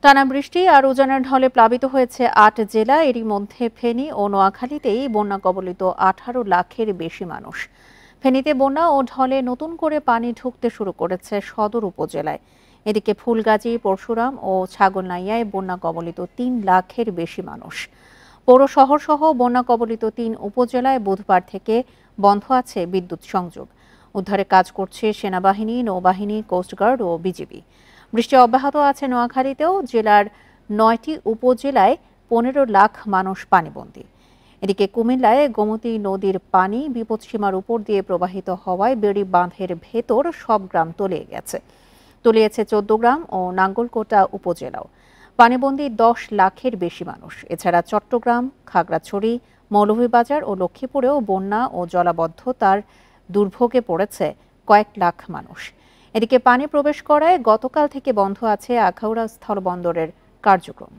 টানা বৃষ্টি আর উজানের ঢলে প্লাবিত হয়েছে ৮ জেলা। এরই মধ্যে ফেনী ও নোয়াখালীতেই বন্যা কবলিত ১৮ লাখের বেশি মানুষ। ফেনীতে বন্যা ও ঢলে নতুন করে পানি ঢুকতে শুরু করেছে সদর উপজেলায়। এদিকে ফুলগাজী, পরশুরাম ও ছাগলনাইয়ায় বন্যা কবলিত ৩ লাখের বেশি মানুষ। পৌর শহর সহ বন্যা কবলিত ৩ উপজেলায় বুধবার থেকে বন্ধ আছে বিদ্যুৎ সংযোগ। উদ্ধারে কাজ করছে সেনাবাহিনী, নৌবাহিনী, কোস্টগার্ড ও বিজিবি। বৃষ্টি অব্যাহত আছে নোয়াখালীতেও। জেলার ৯টি উপজেলায় ১৫ লাখ মানুষ পানিবন্দী। এদিকে কুমিল্লায় গোমতী নদীর পানি বিপদসীমার উপর দিয়ে প্রবাহিত হওয়ায় বেড়ি বাঁধের ভেতর সব গ্রাম তলিয়ে গেছে। তলিয়েছে ১৪ গ্রাম ও নাঙ্গলকোটা উপজেলাও। পানিবন্দী ১০ লাখের বেশি মানুষ। এছাড়া চট্টগ্রাম, খাগড়াছড়ি, মৌলভীবাজার ও লক্ষ্মীপুরেও বন্যা ও জলাবদ্ধতার দুর্ভোগে পড়েছে কয়েক লাখ মানুষ। এদিকে পানি প্রবেশ করায় গতকাল থেকে বন্ধ আছে আখাউড়া স্থলবন্দরের কার্যক্রম।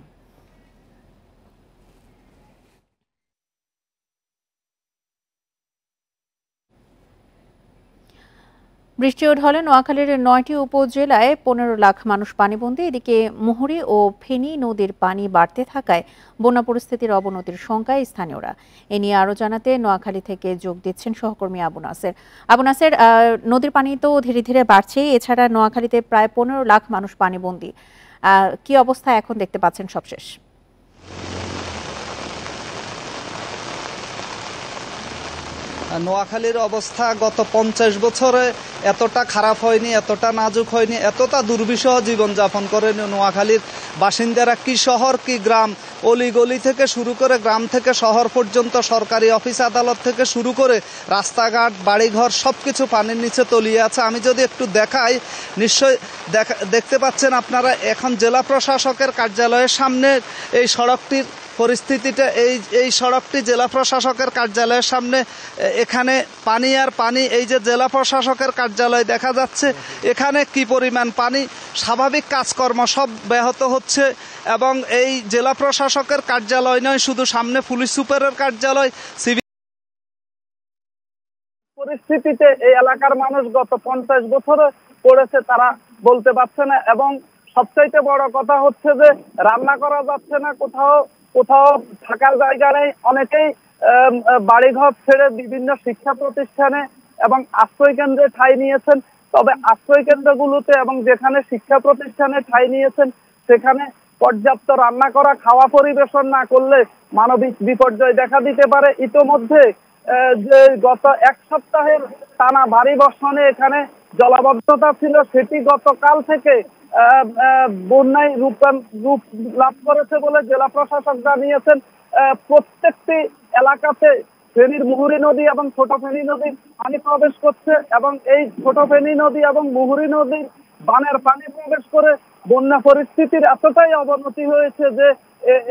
বৃষ্টি ও ঢলে নোয়াখালীর ৯টি উপজেলায় ১৫ লাখ মানুষ পানিবন্দী। এদিকে মুহুরী ও ফেনী নদীর পানি বাড়তে থাকায় বন্যা পরিস্থিতির অবনতির শঙ্কায় স্থানীয়রা। এ নিয়ে আরও জানাতে নোয়াখালী থেকে যোগ দিচ্ছেন সহকর্মী আবু নাসের। আবু নাসের, নদীর পানি তো ধীরে ধীরে বাড়ছে, এছাড়া নোয়াখালীতে প্রায় ১৫ লাখ মানুষ পানিবন্দী। কি অবস্থা এখন দেখতে পাচ্ছেন সবশেষ? নোয়াখালীর অবস্থা গত ৫০ বছরে এতটা খারাপ হয়নি, এতটা নাজুক হয়নি, এতটা দুর্বিষহ জীবনযাপন করে নোয়াখালীর বাসিন্দারা। কি শহর কি গ্রাম, অলিগলি থেকে শুরু করে গ্রাম থেকে শহর পর্যন্ত, সরকারি অফিস আদালত থেকে শুরু করে রাস্তাঘাট, বাড়িঘর সবকিছু পানির নিচে তলিয়ে আছে। আমি যদি একটু দেখাই, নিশ্চয়ই দেখতে পাচ্ছেন আপনারা, এখন জেলা প্রশাসকের কার্যালয়ের সামনে এই সড়কটির পরিস্থিতিটা। এই সড়কটি জেলা প্রশাসকের কার্যালয়ের সামনে, এখানে পানি আর পানি। এই যে জেলা প্রশাসকের কার্যালয় দেখা যাচ্ছে, এখানে কি পরিমাণ পানি, স্বাভাবিক কাজকর্ম সব ব্যাহত হচ্ছে। এবং এই জেলা প্রশাসকের কার্যালয় নয়, শুধু সামনে পুলিশ সুপারের কার্যালয়, সিভিল পরিস্থিতিতে এই এলাকার মানুষ গত ৫০ বছরে পড়েছে, তারা বলতে পারছে না। এবং সবচাইতে বড় কথা হচ্ছে যে রান্না করা যাচ্ছে না, কোথাও থাকার জায়গা নেই। অনেকেই বাড়িঘর ছেড়ে বিভিন্ন শিক্ষা প্রতিষ্ঠানে এবং আশ্রয় কেন্দ্রে ঠাঁই নিয়েছেন। তবে আশ্রয় কেন্দ্রগুলোতে এবং যেখানে শিক্ষা প্রতিষ্ঠানে ঠাঁই নিয়েছেন, সেখানে পর্যাপ্ত রান্না করা, খাওয়া পরিবেশন না করলে মানবিক বিপর্যয় দেখা দিতে পারে। ইতোমধ্যে যে গত ১ সপ্তাহের টানা ভারী বর্ষণে এখানে জলাবদ্ধতা ছিল, সেটি গতকাল থেকে বন্যায় রূপ লাভ করেছে বলে জেলা প্রশাসক জানিয়েছেন। প্রত্যেকটি এলাকাতে ফেনীর মুহুরী নদী এবং ছোট ফেনী নদীর পানি প্রবেশ করছে এবং এই ছোট ফেনী নদী এবং মুহুরী নদীর বানের পানি প্রবেশ করে বন্যা পরিস্থিতির এতটাই অবনতি হয়েছে যে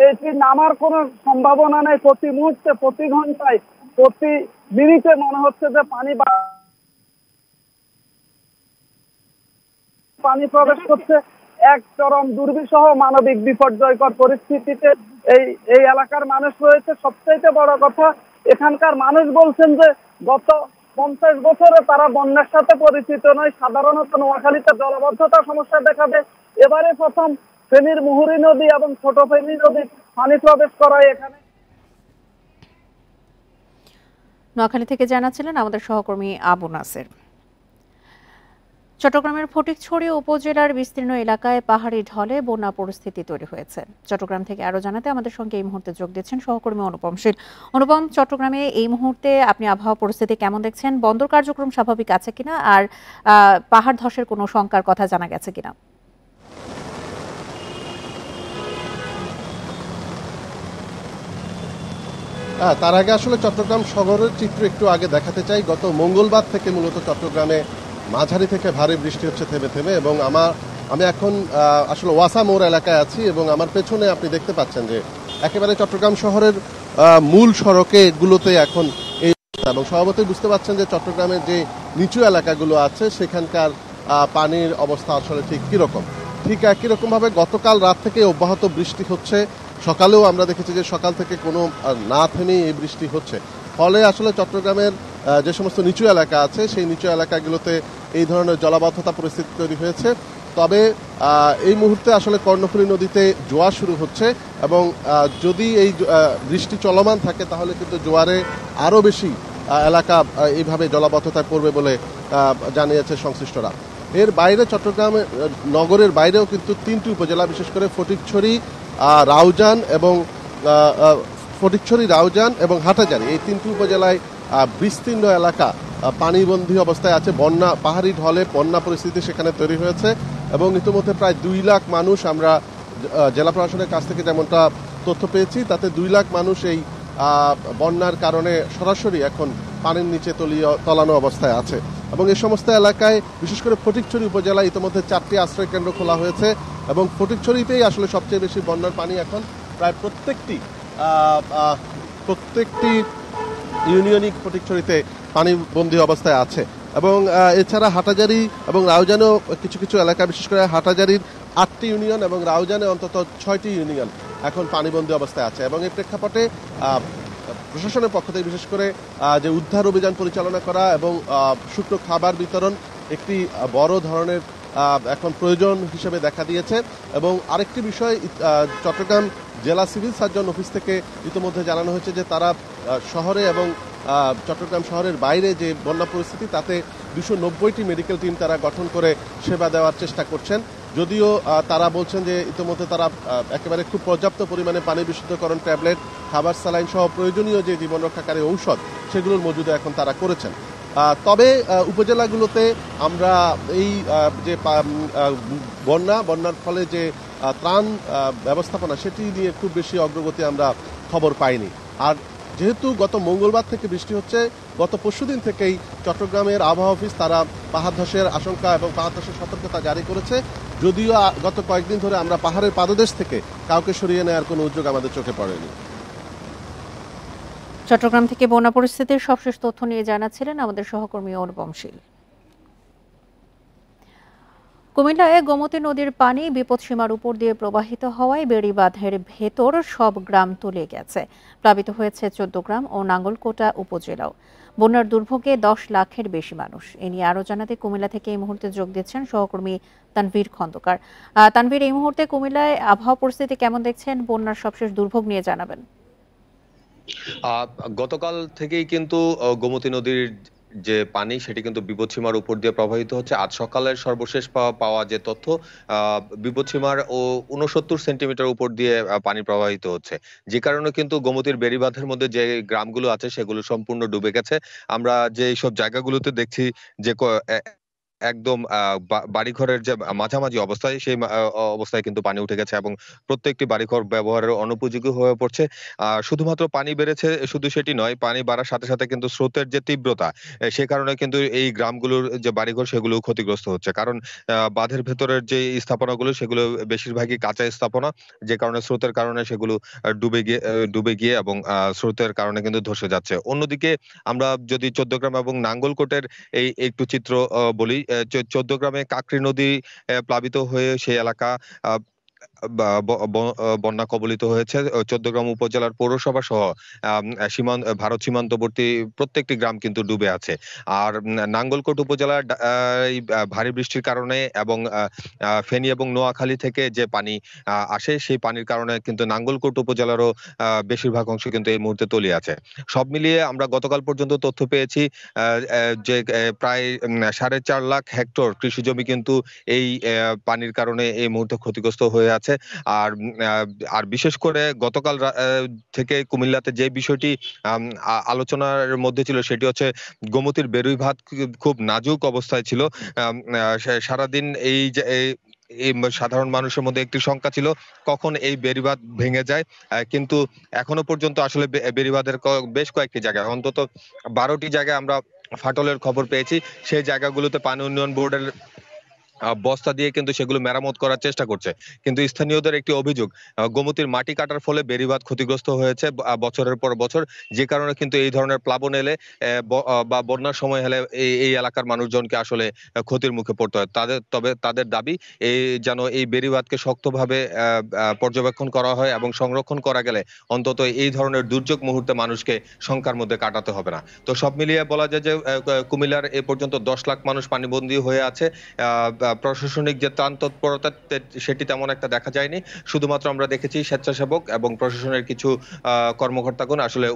এটি নামার কোনো সম্ভাবনা নেই। প্রতি মুহূর্তে, প্রতি ঘন্টায়, প্রতি মিনিটে মনে হচ্ছে যে পানি প্রবেশ করছে। এক চরম দুর্বিষহ মানবিক বিপর্যয়কর পরিস্থিতিতে এই এলাকার মানুষ রয়েছে। সবচাইতে বড় কথা, এখানকার মানুষ বলছেন যে গত ৫০ বছরে তারা বন্যার সাথে পরিচিত নয়। সাধারণত নোয়াখালীতে জলাবদ্ধতার সমস্যা দেখা দেয়, এবারে প্রথম ফেনীর মুহুরী নদী এবং ছোট ফেনী নদী পানি প্রবেশ করায় এখানে। নোয়াখালী থেকে জানাচ্ছিলেন আমাদের সহকর্মী আবু নাসের। চট্টগ্রামের ফটিকছড়ি উপজেলার বিস্তীর্ণ এলাকায় পাহাড়ি ঢলে বন্যা পরিস্থিতি তৈরি হয়েছে। চট্টগ্রাম থেকে আরো জানাতে আমাদের সঙ্গে এই মুহূর্তে যোগ দিচ্ছেন সহকর্মী অনুপম শীল। অনুপম, চট্টগ্রামে এই মুহূর্তে আপনি আবহাওয়া পরিস্থিতি কেমন দেখছেন? বন্দর কার্যক্রম স্বাভাবিক আছে কিনা, আর পাহাড় ধসের কোনো শঙ্কার কথা জানা গেছে কিনা? তার আগে আসলে চট্টগ্রাম শহরের চিত্র একটু আগে দেখাতে চাই। গত মঙ্গলবার থেকে মূলত চট্টগ্রামে মাঝারি থেকে ভারী বৃষ্টি হচ্ছে থেমে থেমে, এবং আমি এখন আসলে ওয়াসা মোড় এলাকায় আছি এবং আমার পেছনে আপনি দেখতে পাচ্ছেন যে একেবারে চট্টগ্রাম শহরের মূল সড়কে গুলোতে এখন এই, এবং স্বভাবতই বুঝতে পাচ্ছেন যে চট্টগ্রামের যে নিচু এলাকাগুলো আছে সেখানকার পানির অবস্থা আসলে ঠিক কিরকম। ঠিক একই রকম ভাবে গতকাল রাত থেকে অব্যাহত বৃষ্টি হচ্ছে। সকালেও আমরা দেখেছি যে সকাল থেকে কোনো না থেমেই এই বৃষ্টি হচ্ছে। ফলে আসলে চট্টগ্রামের যে সমস্ত নিচু এলাকা আছে সেই নিচু এলাকাগুলোতে এই ধরনের জলাবদ্ধতা পরিস্থিতি তৈরি হয়েছে। তবে এই মুহূর্তে আসলে কর্ণফুলী নদীতে জোয়ার শুরু হচ্ছে এবং যদি এই বৃষ্টি চলমান থাকে তাহলে কিন্তু জোয়ারে আরও বেশি এলাকা এইভাবে জলাবদ্ধতায় পড়বে বলে জানিয়েছে সংশ্লিষ্টরা। এর বাইরে চট্টগ্রাম নগরের বাইরেও কিন্তু 3টি উপজেলা, বিশেষ করে ফটিকছড়ি, রাউজান এবং হাটাজারি, এই 3টি উপজেলায় বিস্তীর্ণ এলাকা পানিবন্দী অবস্থায় আছে। পাহাড়ি ঢলে বন্যা পরিস্থিতি সেখানে তৈরি হয়েছে এবং ইতিমধ্যে প্রায় 2 লাখ মানুষ, আমরা জেলা প্রশাসনের কাছ থেকে যেমনটা তথ্য পেয়েছি তাতে 2 লাখ মানুষ এই বন্যার কারণে সরাসরি এখন পানির নিচে তলানো অবস্থায় আছে। এবং এই সমস্ত এলাকায় বিশেষ করে ফটিকছড়ি উপজেলায় ইতিমধ্যে 4টি আশ্রয় কেন্দ্র খোলা হয়েছে এবং ফটিকছড়িতেই আসলে সবচেয়ে বেশি বন্যার পানি এখন প্রায় প্রত্যেকটি ইউনিয়নই ফটিকছড়িতে পানিবন্দী অবস্থায় আছে। এবং এছাড়া হাটাজারি এবং রাউজানেও কিছু কিছু এলাকা, বিশেষ করে হাটাজারির 8টি ইউনিয়ন এবং রাউজানে অন্তত 6টি ইউনিয়ন এখন পানিবন্দী অবস্থায় আছে। এবং এই প্রেক্ষাপটে প্রশাসনের পক্ষ থেকে বিশেষ করে যে উদ্ধার অভিযান পরিচালনা করা এবং শুকনো খাবার বিতরণ একটি বড় ধরনের এখন প্রয়োজন হিসেবে দেখা দিয়েছে। এবং আরেকটি বিষয়, চট্টগ্রাম জেলা সিভিল সার্জন অফিস থেকে ইতিমধ্যে জানানো হয়েছে যে তারা শহরে এবং চট্টগ্রাম শহরের বাইরে যে বন্যা পরিস্থিতি তাতে 290টি মেডিকেল টিম তারা গঠন করে সেবা দেওয়ার চেষ্টা করছেন। যদিও তারা বলছেন যে ইতিমধ্যে তারা একেবারে খুব পর্যাপ্ত পরিমাণে পানি বিশুদ্ধকরণ ট্যাবলেট, খাবার, স্যালাইন সহ প্রয়োজনীয় যে জীবন রক্ষাকারী ঔষধ সেগুলোর মজুদ এখন তারা করেছেন। তবে উপজেলাগুলোতে আমরা এই যে বন্যার ফলে যে ত্রাণ ব্যবস্থাপনা সেটি নিয়ে খুব বেশি অগ্রগতি আমরা খবর পাইনি। আর যেহেতু গত মঙ্গলবার থেকে বৃষ্টি হচ্ছে, গত পরশুদিন থেকেই চট্টগ্রামের আবহাওয়া অফিস তারা পাহাড় ধসের আশঙ্কা এবং পাহাড় ধসের সতর্কতা জারি করেছে। যদিও গত কয়েকদিন ধরে আমরা পাহাড়ের পাদদেশ থেকে কাউকে সরিয়ে নেওয়ার কোনো উদ্যোগ আমাদের চোখে পড়েনি। চট্টগ্রাম থেকে বন্যা পরিস্থিতির সবশেষ তথ্য নিয়ে জানাচ্ছিলেন আমাদের সহকর্মী অনুপম শীল। কুমিল্লায় গোমতী নদীর পানি বিপদসীমার উপর দিয়ে প্রবাহিত হওয়ায় বেড়িবাঁধের ভেতর সব গ্রাম তলিয়ে গেছে। প্লাবিত হয়েছে 14 গ্রাম ও নাঙ্গলকোটা উপজেলাও। বন্যার দুর্ভোগে 10 লাখের বেশি মানুষ। এ নিয়ে আরো জানাতে কুমিল্লা থেকে এই মুহূর্তে যোগ দিচ্ছেন সহকর্মী তানভীর খন্দকার। তানভীর, এই মুহূর্তে কুমিল্লায় আবহাওয়া পরিস্থিতি কেমন দেখছেন? বন্যার সবশেষ দুর্ভোগ নিয়ে জানাবেন। গতকাল থেকেই কিন্তু গোমতী নদীর যে পানি সেটি কিন্তু বিপদসীমার উপর দিয়ে প্রবাহিত হচ্ছে। আজ সকালের সর্বশেষ পাওয়া যে তথ্য, বিপদসীমার 69 সেন্টিমিটার উপর দিয়ে পানি প্রবাহিত হচ্ছে, যে কারণে কিন্তু গোমতীর বেড়িবাঁধের মধ্যে যে গ্রামগুলো আছে সেগুলো সম্পূর্ণ ডুবে গেছে। আমরা যে সব জায়গাগুলোতে দেখছি যে একদম বাড়িঘরের যে মাঝামাঝি অবস্থায়, সেই অবস্থায় কিন্তু পানি উঠে গেছে এবং প্রত্যেকটি বাড়িঘর ব্যবহারের অনুপযোগী হয়ে পড়ছে। শুধুমাত্র পানি বেড়েছে শুধু সেটি নয়, পানি বাড়ার সাথে সাথে কিন্তু স্রোতের যে তীব্রতা, সে কারণে কিন্তু এই গ্রামগুলোর যে বাড়িঘর সেগুলো ক্ষতিগ্রস্ত হচ্ছে। কারণ বাঁধের ভেতরের যে স্থাপনাগুলো সেগুলো বেশিরভাগই কাঁচা স্থাপনা, যে কারণে স্রোতের কারণে সেগুলো ডুবে গিয়ে এবং স্রোতের কারণে কিন্তু ধসে যাচ্ছে। অন্যদিকে আমরা যদি 14 গ্রাম এবং নাঙ্গলকোটের এই একটু চিত্র বলি, 14 গ্রামে কাকরি নদী প্লাবিত হয়ে সেই এলাকা বন্যা কবলিত হয়েছে। 14 গ্রাম উপজেলার পৌরসভা সহ ভারত সীমান্তবর্তী প্রত্যেকটি গ্রাম কিন্তু ডুবে আছে। আর নাঙ্গলকোট উপজেলার ভারী বৃষ্টির কারণে এবং ফেনী এবং নোয়াখালী থেকে যে পানি আসে সেই পানির কারণে কিন্তু নাঙ্গলকোট উপজেলারও বেশিরভাগ অংশ কিন্তু এই মুহূর্তে তলিয়ে আছে। সব মিলিয়ে আমরা গতকাল পর্যন্ত তথ্য পেয়েছি যে প্রায় 4.5 লাখ হেক্টর কৃষি জমি কিন্তু এই পানির কারণে এই মুহূর্তে ক্ষতিগ্রস্ত হয়ে আছে। আর বিশেষ করে গতকাল থেকে কুমিল্লাতে যে বিষয়টি আলোচনার মধ্যে ছিল সেটি হচ্ছে গোমতীর বেড়িবাঁধ খুব নাজুক অবস্থায় ছিল। সারাদিন এই সাধারণ মানুষের মধ্যে একটি শঙ্কা ছিল কখন এই বেড়িবাঁধ ভেঙে যায়, কিন্তু এখনো পর্যন্ত আসলে বেড়িবাঁধের বেশ কয়েকটি জায়গায়, অন্তত 12টি জায়গায় আমরা ফাটলের খবর পেয়েছি। সেই জায়গাগুলোতে পানি উন্নয়ন বোর্ডের বস্তা দিয়ে কিন্তু সেগুলো মেরামত করার চেষ্টা করছে, কিন্তু স্থানীয়দের একটি অভিযোগ গোমতীর মাটি কাটার ফলে বেড়িবাঁধ ক্ষতিগ্রস্ত হয়েছে বছরের পর বছর, যে কারণে কিন্তু এই ধরনের প্লাবন এলে বা বন্যার সময় হলে এই এলাকার মানুষজনকে আসলে ক্ষতির মুখে পড়তে হয়। তবে তাদের দাবি যেন এই বেড়িবাঁধকে শক্তভাবে পর্যবেক্ষণ করা হয় এবং সংরক্ষণ করা গেলে অন্তত এই ধরনের দুর্যোগ মুহূর্তে মানুষকে শঙ্কার মধ্যে কাটাতে হবে না। তো সব মিলিয়ে বলা যায় যে কুমিল্লার এ পর্যন্ত 10 লাখ মানুষ পানিবন্দী হয়ে আছে। প্রশাসনিক যে ত্রাণ তৎপরতা সেটি তেমন একটা দেখা যায়নি। শুধুমাত্র আমরা দেখেছি স্বেচ্ছাসেবক এবং প্রশাসনের কিছু কর্মকর্তাগণ আসলে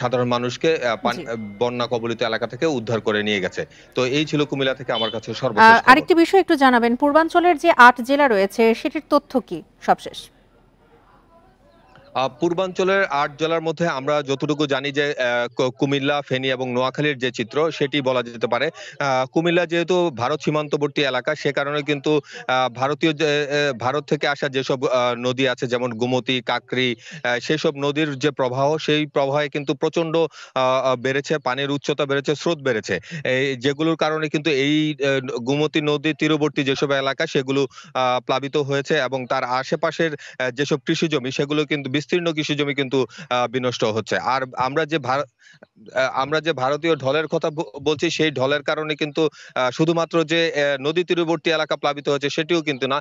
সাধারণ মানুষকে জি। বন্যা কবলিত এলাকা থেকে উদ্ধার করে নিয়ে গেছে। তো এই ছিল কুমিল্লা থেকে আমার কাছে সর্বশেষ খবর। আরেকটি বিষয় একটু জানাবেন, পূর্বাঞ্চলের যে ৮ জেলা রয়েছে সেটির তথ্য কি সবশেষ? পূর্বাঞ্চলের ৮ জেলার মধ্যে আমরা যতটুকু জানি যে কুমিল্লা, ফেনী এবং নোয়াখালীর যে চিত্র সেটি বলা যেতে পারে। কুমিল্লা যেহেতু ভারত সীমান্তবর্তী এলাকা, সে কারণে কিন্তু ভারত থেকে আসা যেসব নদী আছে যেমন গোমতী, কাকরি, সেসব নদীর যে প্রবাহ, সেই প্রবাহে কিন্তু প্রচন্ড বেড়েছে, পানির উচ্চতা বেড়েছে, স্রোত বেড়েছে। যেগুলোর কারণে কিন্তু এই গোমতী নদী তীরবর্তী যেসব এলাকা সেগুলো প্লাবিত হয়েছে এবং তার আশেপাশের যেসব কৃষি জমি সেগুলো কিন্তু বিস্তীর্ণ কৃষি জমি কিন্তু বিনষ্ট হচ্ছে। আর আমরা যে ভারতীয় ঢলের কথা বলছি, সেই ঢলের কারণে কিন্তু শুধুমাত্র যে নদী তীরবর্তী এলাকা প্লাবিত হচ্ছে সেটিও কিন্তু না,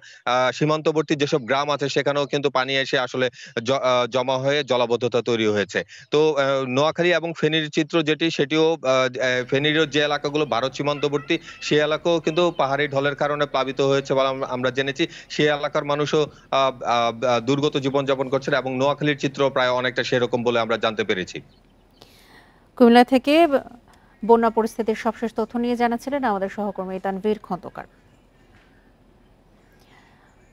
সীমান্তবর্তী যেসব গ্রাম আছে সেখানেও কিন্তু পানি এসে আসলে জমা হয়ে জলাবদ্ধতা তৈরি হয়েছে। তো নোয়াখালী এবং ফেনীর চিত্র যেটি, সেটিও ফেনীর যে এলাকাগুলো ভারত সীমান্তবর্তী সেই এলাকাও কিন্তু পাহাড়ি ঢলের কারণে প্লাবিত হয়েছে বলে আমরা জেনেছি। সেই এলাকার মানুষও দুর্গত জীবনযাপন করছেন এবং নোয়াখালীর চিত্র প্রায় অনেকটা সেরকম বলে আমরা জানতে পেরেছি। কুমিল্লা থেকে বন্যা পরিস্থিতির সবশেষ তথ্য নিয়ে জানাচ্ছিলেন আমাদের সহকর্মী তানভীর খন্দকার।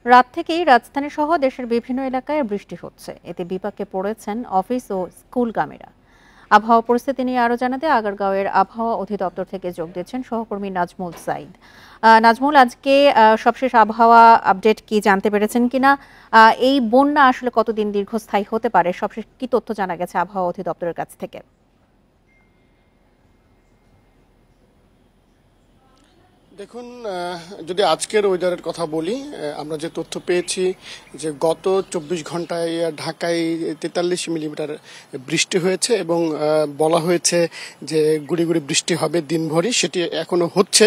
রাত থেকেই রাজধানী সহ দেশের বিভিন্ন এলাকায় বৃষ্টি হচ্ছে, এতে বিপাকে পড়েছেন অফিস ও স্কুলগামীরা। আবহাওয়া পরিস্থিতি নিয়ে আরো জানাতে আগারগাঁওয়ের আবহাওয়া অধিদপ্তর থেকে যোগ দিচ্ছেন সহকর্মী নাজমুল সাইদ। নাজমুল, আজকে সবশেষ আবহাওয়া আপডেট কি জানতে পেরেছেন কিনা? এই বন্যা আসলে কতদিন দীর্ঘস্থায়ী হতে পারে, সবশেষ কি তথ্য জানা গেছে আবহাওয়া অধিদপ্তরের কাছ থেকে? দেখুন, যদি আজকের ওয়েদারের কথা বলি, আমরা যে তথ্য পেয়েছি যে গত ২৪ ঘন্টায় ঢাকায় ৪৩ মিলিমিটার বৃষ্টি হয়েছে এবং বলা হয়েছে যে গুড়ি গুড়ি বৃষ্টি হবে দিনভরই, সেটি এখনো হচ্ছে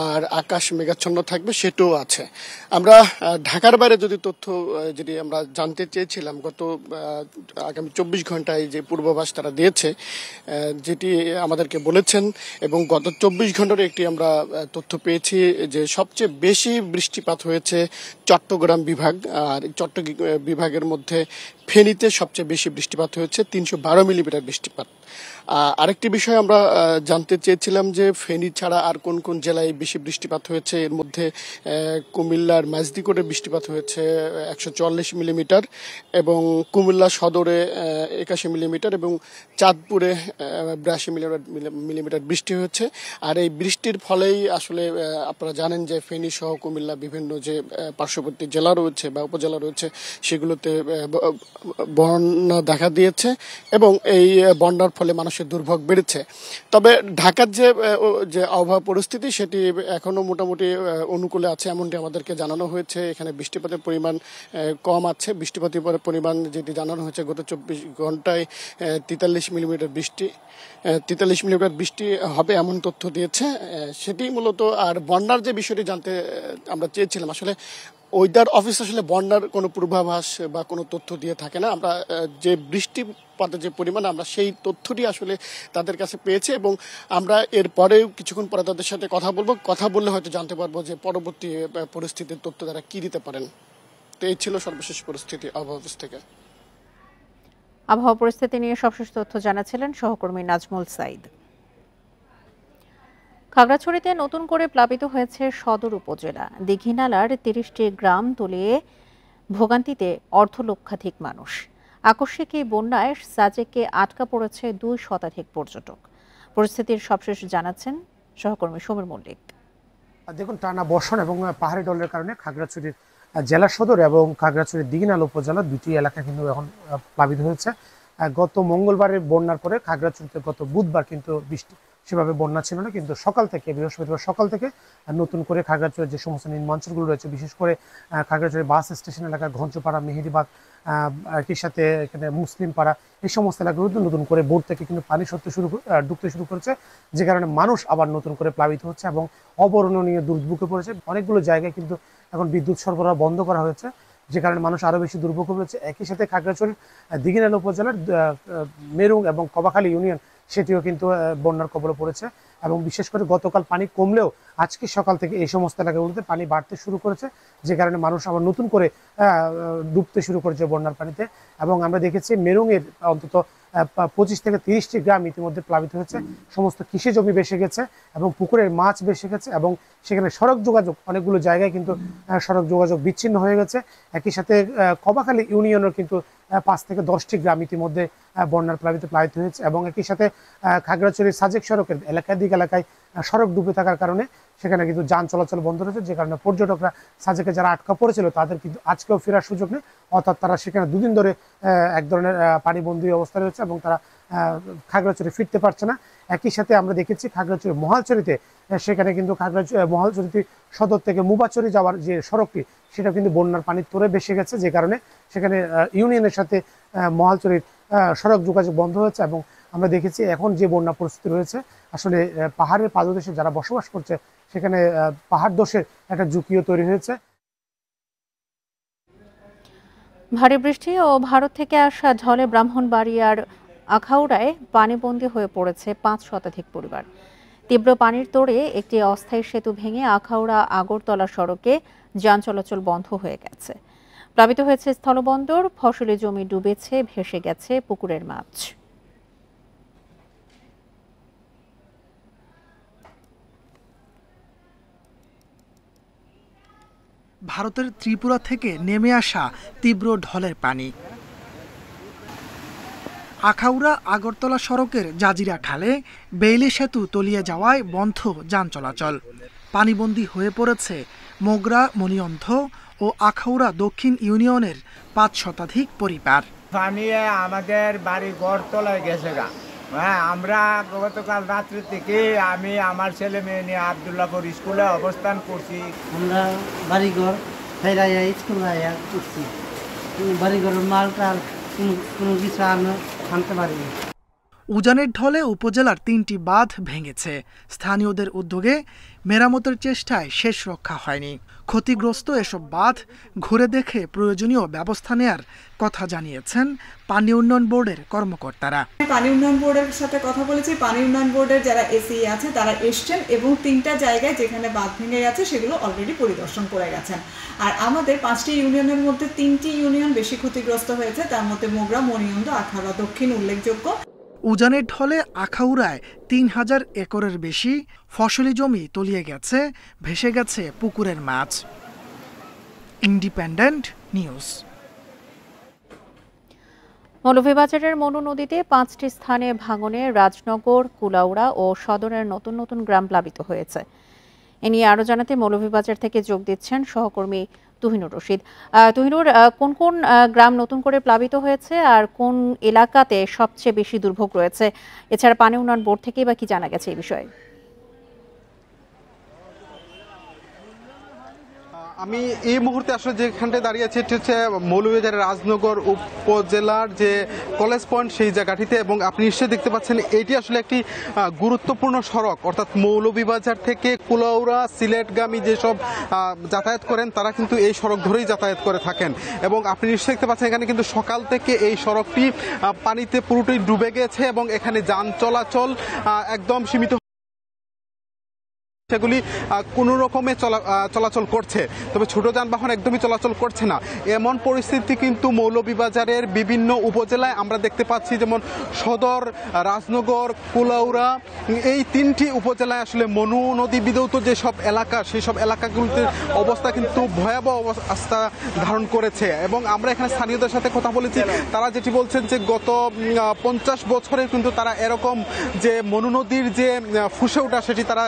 আর আকাশ মেঘাচ্ছন্ন থাকবে সেটাও আছে। আমরা ঢাকার বাইরে যদি আমরা জানতে চেয়েছিলাম গত আগামী ২৪ ঘন্টায় যে পূর্বাভাস তারা দিয়েছে, যেটি আমাদেরকে বলেছেন, এবং গত ২৪ ঘন্টার একটি আমরা তথ্য পেয়েছি যে সবচেয়ে বেশি বৃষ্টিপাত হয়েছে চট্টগ্রাম বিভাগ, আর চট্টগ্রাম বিভাগের মধ্যে ফেনীতে সবচেয়ে বেশি বৃষ্টিপাত হয়েছে ৩১২ মিলিমিটার বৃষ্টিপাত। আরেকটি বিষয় আমরা জানতে চেয়েছিলাম যে ফেনী ছাড়া আর কোন কোন জেলায় বেশি বৃষ্টিপাত হয়েছে। এর মধ্যে কুমিল্লার মাঝদিকোটে বৃষ্টিপাত হয়েছে ১৪৪ মিলিমিটার এবং কুমিল্লা সদরে ৮১ মিলিমিটার এবং চাঁদপুরে ৮২ মিলিমিটার বৃষ্টি হয়েছে। আর এই বৃষ্টির ফলেই আসলে আপনারা জানেন যে ফেনী সহ কুমিল্লা বিভিন্ন যে পার্শ্ববর্তী জেলা রয়েছে বা উপজেলা রয়েছে সেগুলোতে বন্যা দেখা দিয়েছে এবং এই বন্যার ফলে মানুষের দুর্ভোগ বেড়েছে। তবে ঢাকার যে আবহাওয়া পরিস্থিতি সেটি এখনো মোটামুটি অনুকূলে আছে, এমনটি আমাদেরকে জানানো হয়েছে। এখানে বৃষ্টিপাতের পরিমাণ কম আছে। বৃষ্টিপাতের পরিমাণ যেটি জানানো হয়েছে গত ২৪ ঘন্টায় ৪৩ মিলিমিটার বৃষ্টি হবে এমন তথ্য দিয়েছে, সেটি মূলত। আর বন্যার যে বিষয়টি জানতে আমরা চেয়েছিলাম, আসলে ওয়েদার অফিস আসলে বন্যার কোনো পূর্বাভাস বা কোনো তথ্য দিয়ে থাকে না। আমরা যে বৃষ্টিপাতের যে পরিমাণ আমরা সেই তথ্যটি আসলে তাদের কাছে পেয়েছি এবং আমরা এরপরেও কিছুক্ষণ পরে তাদের সাথে কথা বললে হয়তো জানতে পারবো যে পরবর্তী পরিস্থিতির তথ্য তারা কি দিতে পারেন। তো এই ছিল সর্বশেষ পরিস্থিতি আবহাওয়া অফিস থেকে। আবহাওয়া পরিস্থিতি নিয়ে সবশেষ তথ্য জানাচ্ছিলেন সহকর্মী নাজমুল সাইদ। খাগড়াছড়িতে নতুন করে প্লাবিত হয়েছে সদর উপজেলা। দীঘিনালার ৩০টি গ্রাম তলিয়ে ভোগান্তিতে অর্ধলক্ষাধিক মানুষ। আকস্মিক এই বন্যায় সাজেকে আটকা পড়েছে ২ শতাধিক পর্যটক। পরিস্থিতির সবশেষ জানাচ্ছেন সহকর্মী সমীর মল্লিক। দেখুন, টানা বর্ষণ এবং পাহাড়ি ঢলের কারণে খাগড়াছড়ির জেলা সদর এবং খাগড়াছড়ির দীঘিনালা উপজেলা দুটি এলাকা কিন্তু এখন প্লাবিত হয়েছে। গত মঙ্গলবারের বন্যার পরে খাগড়াছড়িতে গত বুধবার কিন্তু বৃষ্টি সেভাবে বন্যা ছিল না, কিন্তু বৃহস্পতিবার সকাল থেকে নতুন করে খাগড়াছড়ির যে সমস্ত নিম্নাঞ্চলগুলো রয়েছে, বিশেষ করে খাগড়াছড়ি বাস স্টেশন এলাকা, ঘঞ্চপাড়া, মেহেদিবাগ, একই সাথে এখানে মুসলিম পাড়া, এই সমস্ত এলাকাগুলোতে নতুন করে বোট থেকে কিন্তু পানি ঢুকতে শুরু করেছে, যে কারণে মানুষ আবার নতুন করে প্লাবিত হচ্ছে এবং অবর্ণনীয় দুর্ভোগে পড়েছে। অনেকগুলো জায়গায় কিন্তু এখন বিদ্যুৎ সরবরাহ বন্ধ করা হয়েছে, যে কারণে মানুষ আরো বেশি দুর্ভোগ হয়েছে। একই সাথে খাগড়াছড়ির দীঘিনালা উপজেলার মেরুং এবং কবাখালী ইউনিয়ন সেটিও কিন্তু বন্যার কবলে পড়েছে। এবং বিশেষ করে গতকাল পানি কমলেও আজকে সকাল থেকে এই সমস্ত এলাকাগুলোতে পানি বাড়তে শুরু করেছে, যে কারণে মানুষ আবার নতুন করে ডুবতে শুরু করেছে বন্যার পানিতে। এবং আমরা দেখেছি মেরুংয়ের অন্তত 25 থেকে 30টি গ্রাম ইতিমধ্যে প্লাবিত হয়েছে। সমস্ত কৃষি জমি ভেসে গেছে এবং পুকুরের মাছ ভেসে গেছে, এবং সেখানে সড়ক যোগাযোগ অনেকগুলো জায়গায় কিন্তু সড়ক যোগাযোগ বিচ্ছিন্ন হয়ে গেছে। একই সাথে কবাখালী ইউনিয়নের কিন্তু 5 থেকে 10টি গ্রাম ইতিমধ্যে বন্যার প্লাবিত হয়েছে। এবং একই সাথে খাগড়াছড়ির সাজেক সড়কের এলাকাধিক এলাকায় সড়ক ডুবে থাকার কারণে সেখানে কিন্তু যান চলাচল বন্ধ রয়েছে, যে কারণে পর্যটকরা সাজেকে যারা আটকা পড়েছিল তাদের কিন্তু আজকেও ফেরার সুযোগ নেই। অর্থাৎ তারা সেখানে দুদিন ধরে এক ধরনের পানিবন্দী অবস্থা রয়েছে এবং তারা খাগড়াছড়ি ফিরতে পারছে না। একই সাথে আমরা দেখেছি খাগড়াছড়ি মহালছড়িতে, সেখানে কিন্তু মহালছড়িতে সদর থেকে মুবাচড়ি যাওয়ার যে সড়কটি সেটা কিন্তু বন্যার পানির তোরে ভেসে গেছে, যে কারণে সেখানে ইউনিয়নের সাথে মহালছড়ির সড়ক যোগাযোগ বন্ধ হয়েছে। এবং আমরা দেখেছি এখন যে বন্যা পরিস্থিতি রয়েছে, আসলে পাহাড়ের পাদদেশে যারা বসবাস করছে সেখানে পাহাড় ধসের একটা ঝুঁকিও তৈরি হয়েছে। ভারী বৃষ্টি ও ভারত থেকে আসা ঝড়ে ব্রাহ্মণবাড়িয়ার আখাউড়ায় পানিবন্দী হয়ে পড়েছে 5 শতাধিক পরিবার। তীব্র পানির তোড়ে একটি অস্থায়ী সেতু ভেঙে আখাউড়া আগরতলা সড়কে যান চলাচল বন্ধ হয়ে গেছে। প্লাবিত হয়েছে স্থলবন্দর, ফসলি জমি ডুবেছে, ভেসে গেছে পুকুরের মাছ। ভারতের ত্রিপুরা থেকে নেমে আসা তীব্র ঢলের পানি আখাউড়া আগরতলা সড়কের জাজিরা খালে বেইলি সেতু তলিয়ে যাওয়ায় বন্ধ যান চলাচল। পানিবন্দী হয়ে পড়েছে মোগরা, মণিয়ন্ধ ও আখাউড়া দক্ষিণ ইউনিয়নের 5 শতাধিক পরিবার। পানি আমাদের বাড়ি ঘর তলায় গেছে গা। হ্যাঁ, আমরা গতকাল রাত্রি থেকে আমি আমার ছেলে মেয়ে নিয়ে আবদুল্লাপুর স্কুলে অবস্থান করছি। আমরা বাড়িঘর ফেরাইয়া স্কুল আইয়া করছি, বাড়িঘরের মাল টাল কোনো কিছু আনতে পারিনি। উজানের ঢলে উপজেলার 3টি বাঁধ ভেঙেছে। স্থানীয়দের উদ্যোগে মেরামতের চেষ্টায় শেষ রক্ষা হয়নি। ক্ষতিগ্রস্ত এসব বাঁধ ঘুরে দেখে প্রয়োজনীয় ব্যবস্থা নেয়ার কথা জানিয়েছেন পানি উন্নয়ন বোর্ডের কর্মকর্তারা। পানি উন্নয়ন বোর্ডের সাথে কথা বলেছি। পানি উন্নয়ন বোর্ডের যারা এসি আছে তারা এসছেন এবং 3টা জায়গায় যেখানে বাঁধ ভেঙে গেছে সেগুলো অলরেডি পরিদর্শন করে গেছেন। আর আমাদের 5টি ইউনিয়নের মধ্যে 3টি ইউনিয়ন বেশি ক্ষতিগ্রস্ত হয়েছে, তার মধ্যে মোগরা, মণিয়ন্ধ, আখাউড়া দক্ষিণ উল্লেখযোগ্য। উজানের ঢলে আখাউড়ায় 3000 একরের বেশি ফসলি জমি তলিয়ে গেছে, ভেসে গেছে পুকুরের মাছ। Independent news. মৌলভীবাজারের মনু নদীতে 5টি স্থানে ভাঙনে রাজনগর, কুলাউড়া ও সদরের নতুন নতুন গ্রাম প্লাবিত হয়েছে। এ নিয়ে আরো জানাতে মৌলভীবাজার থেকে যোগ দিচ্ছেন সহকর্মী তুহিনুর রশিদ। তুহিনুর, কোন কোন গ্রাম নতুন করে প্লাবিত হয়েছে আর কোন এলাকাতে সবচেয়ে বেশি দুর্ভোগ রয়েছে? এছাড়া পানি উন্নয়ন বোর্ড থেকেই বা কি জানা গেছে এই বিষয়ে? আমি এই মুহূর্তে আসলে যেখানটায় দাঁড়িয়ে আছি এটি হচ্ছে মৌলভীবাজারের রাজনগর উপজেলার যে কলেজ পয়েন্ট সেই জায়গাটিতে, এবং আপনি নিশ্চয়ই দেখতে পাচ্ছেন এটি আসলে একটি গুরুত্বপূর্ণ সড়ক। অর্থাৎ মৌলভীবাজার থেকে কুলাউড়া, সিলেটগামী যেসব যাতায়াত করেন তারা কিন্তু এই সড়ক ধরেই যাতায়াত করে থাকেন। এবং আপনি নিশ্চয়ই দেখতে পাচ্ছেন এখানে কিন্তু সকাল থেকে এই সড়কটি পানিতে পুরোটাই ডুবে গেছে এবং এখানে যান চলাচল একদম সীমিত, সেগুলি কোনো রকমে চলাচল করছে, তবে ছোট যানবাহন একদমই চলাচল করছে না। এমন পরিস্থিতি কিন্তু মৌলভীবাজারের বিভিন্ন উপজেলায় আমরা দেখতে পাচ্ছি, যেমন সদর, রাজনগর, কুলাউড়া, এই 3টি উপজেলায় আসলে মনু নদী বিধৌত যেসব এলাকা সেই সব এলাকাগুলোতে অবস্থা কিন্তু ভয়াবহ অবস্থা ধারণ করেছে। এবং আমরা এখানে স্থানীয়দের সাথে কথা বলেছি, তারা যেটি বলছেন যে গত 50 বছরে কিন্তু তারা এরকম যে মনু নদীর যে ফুসে ওঠা সেটি তারা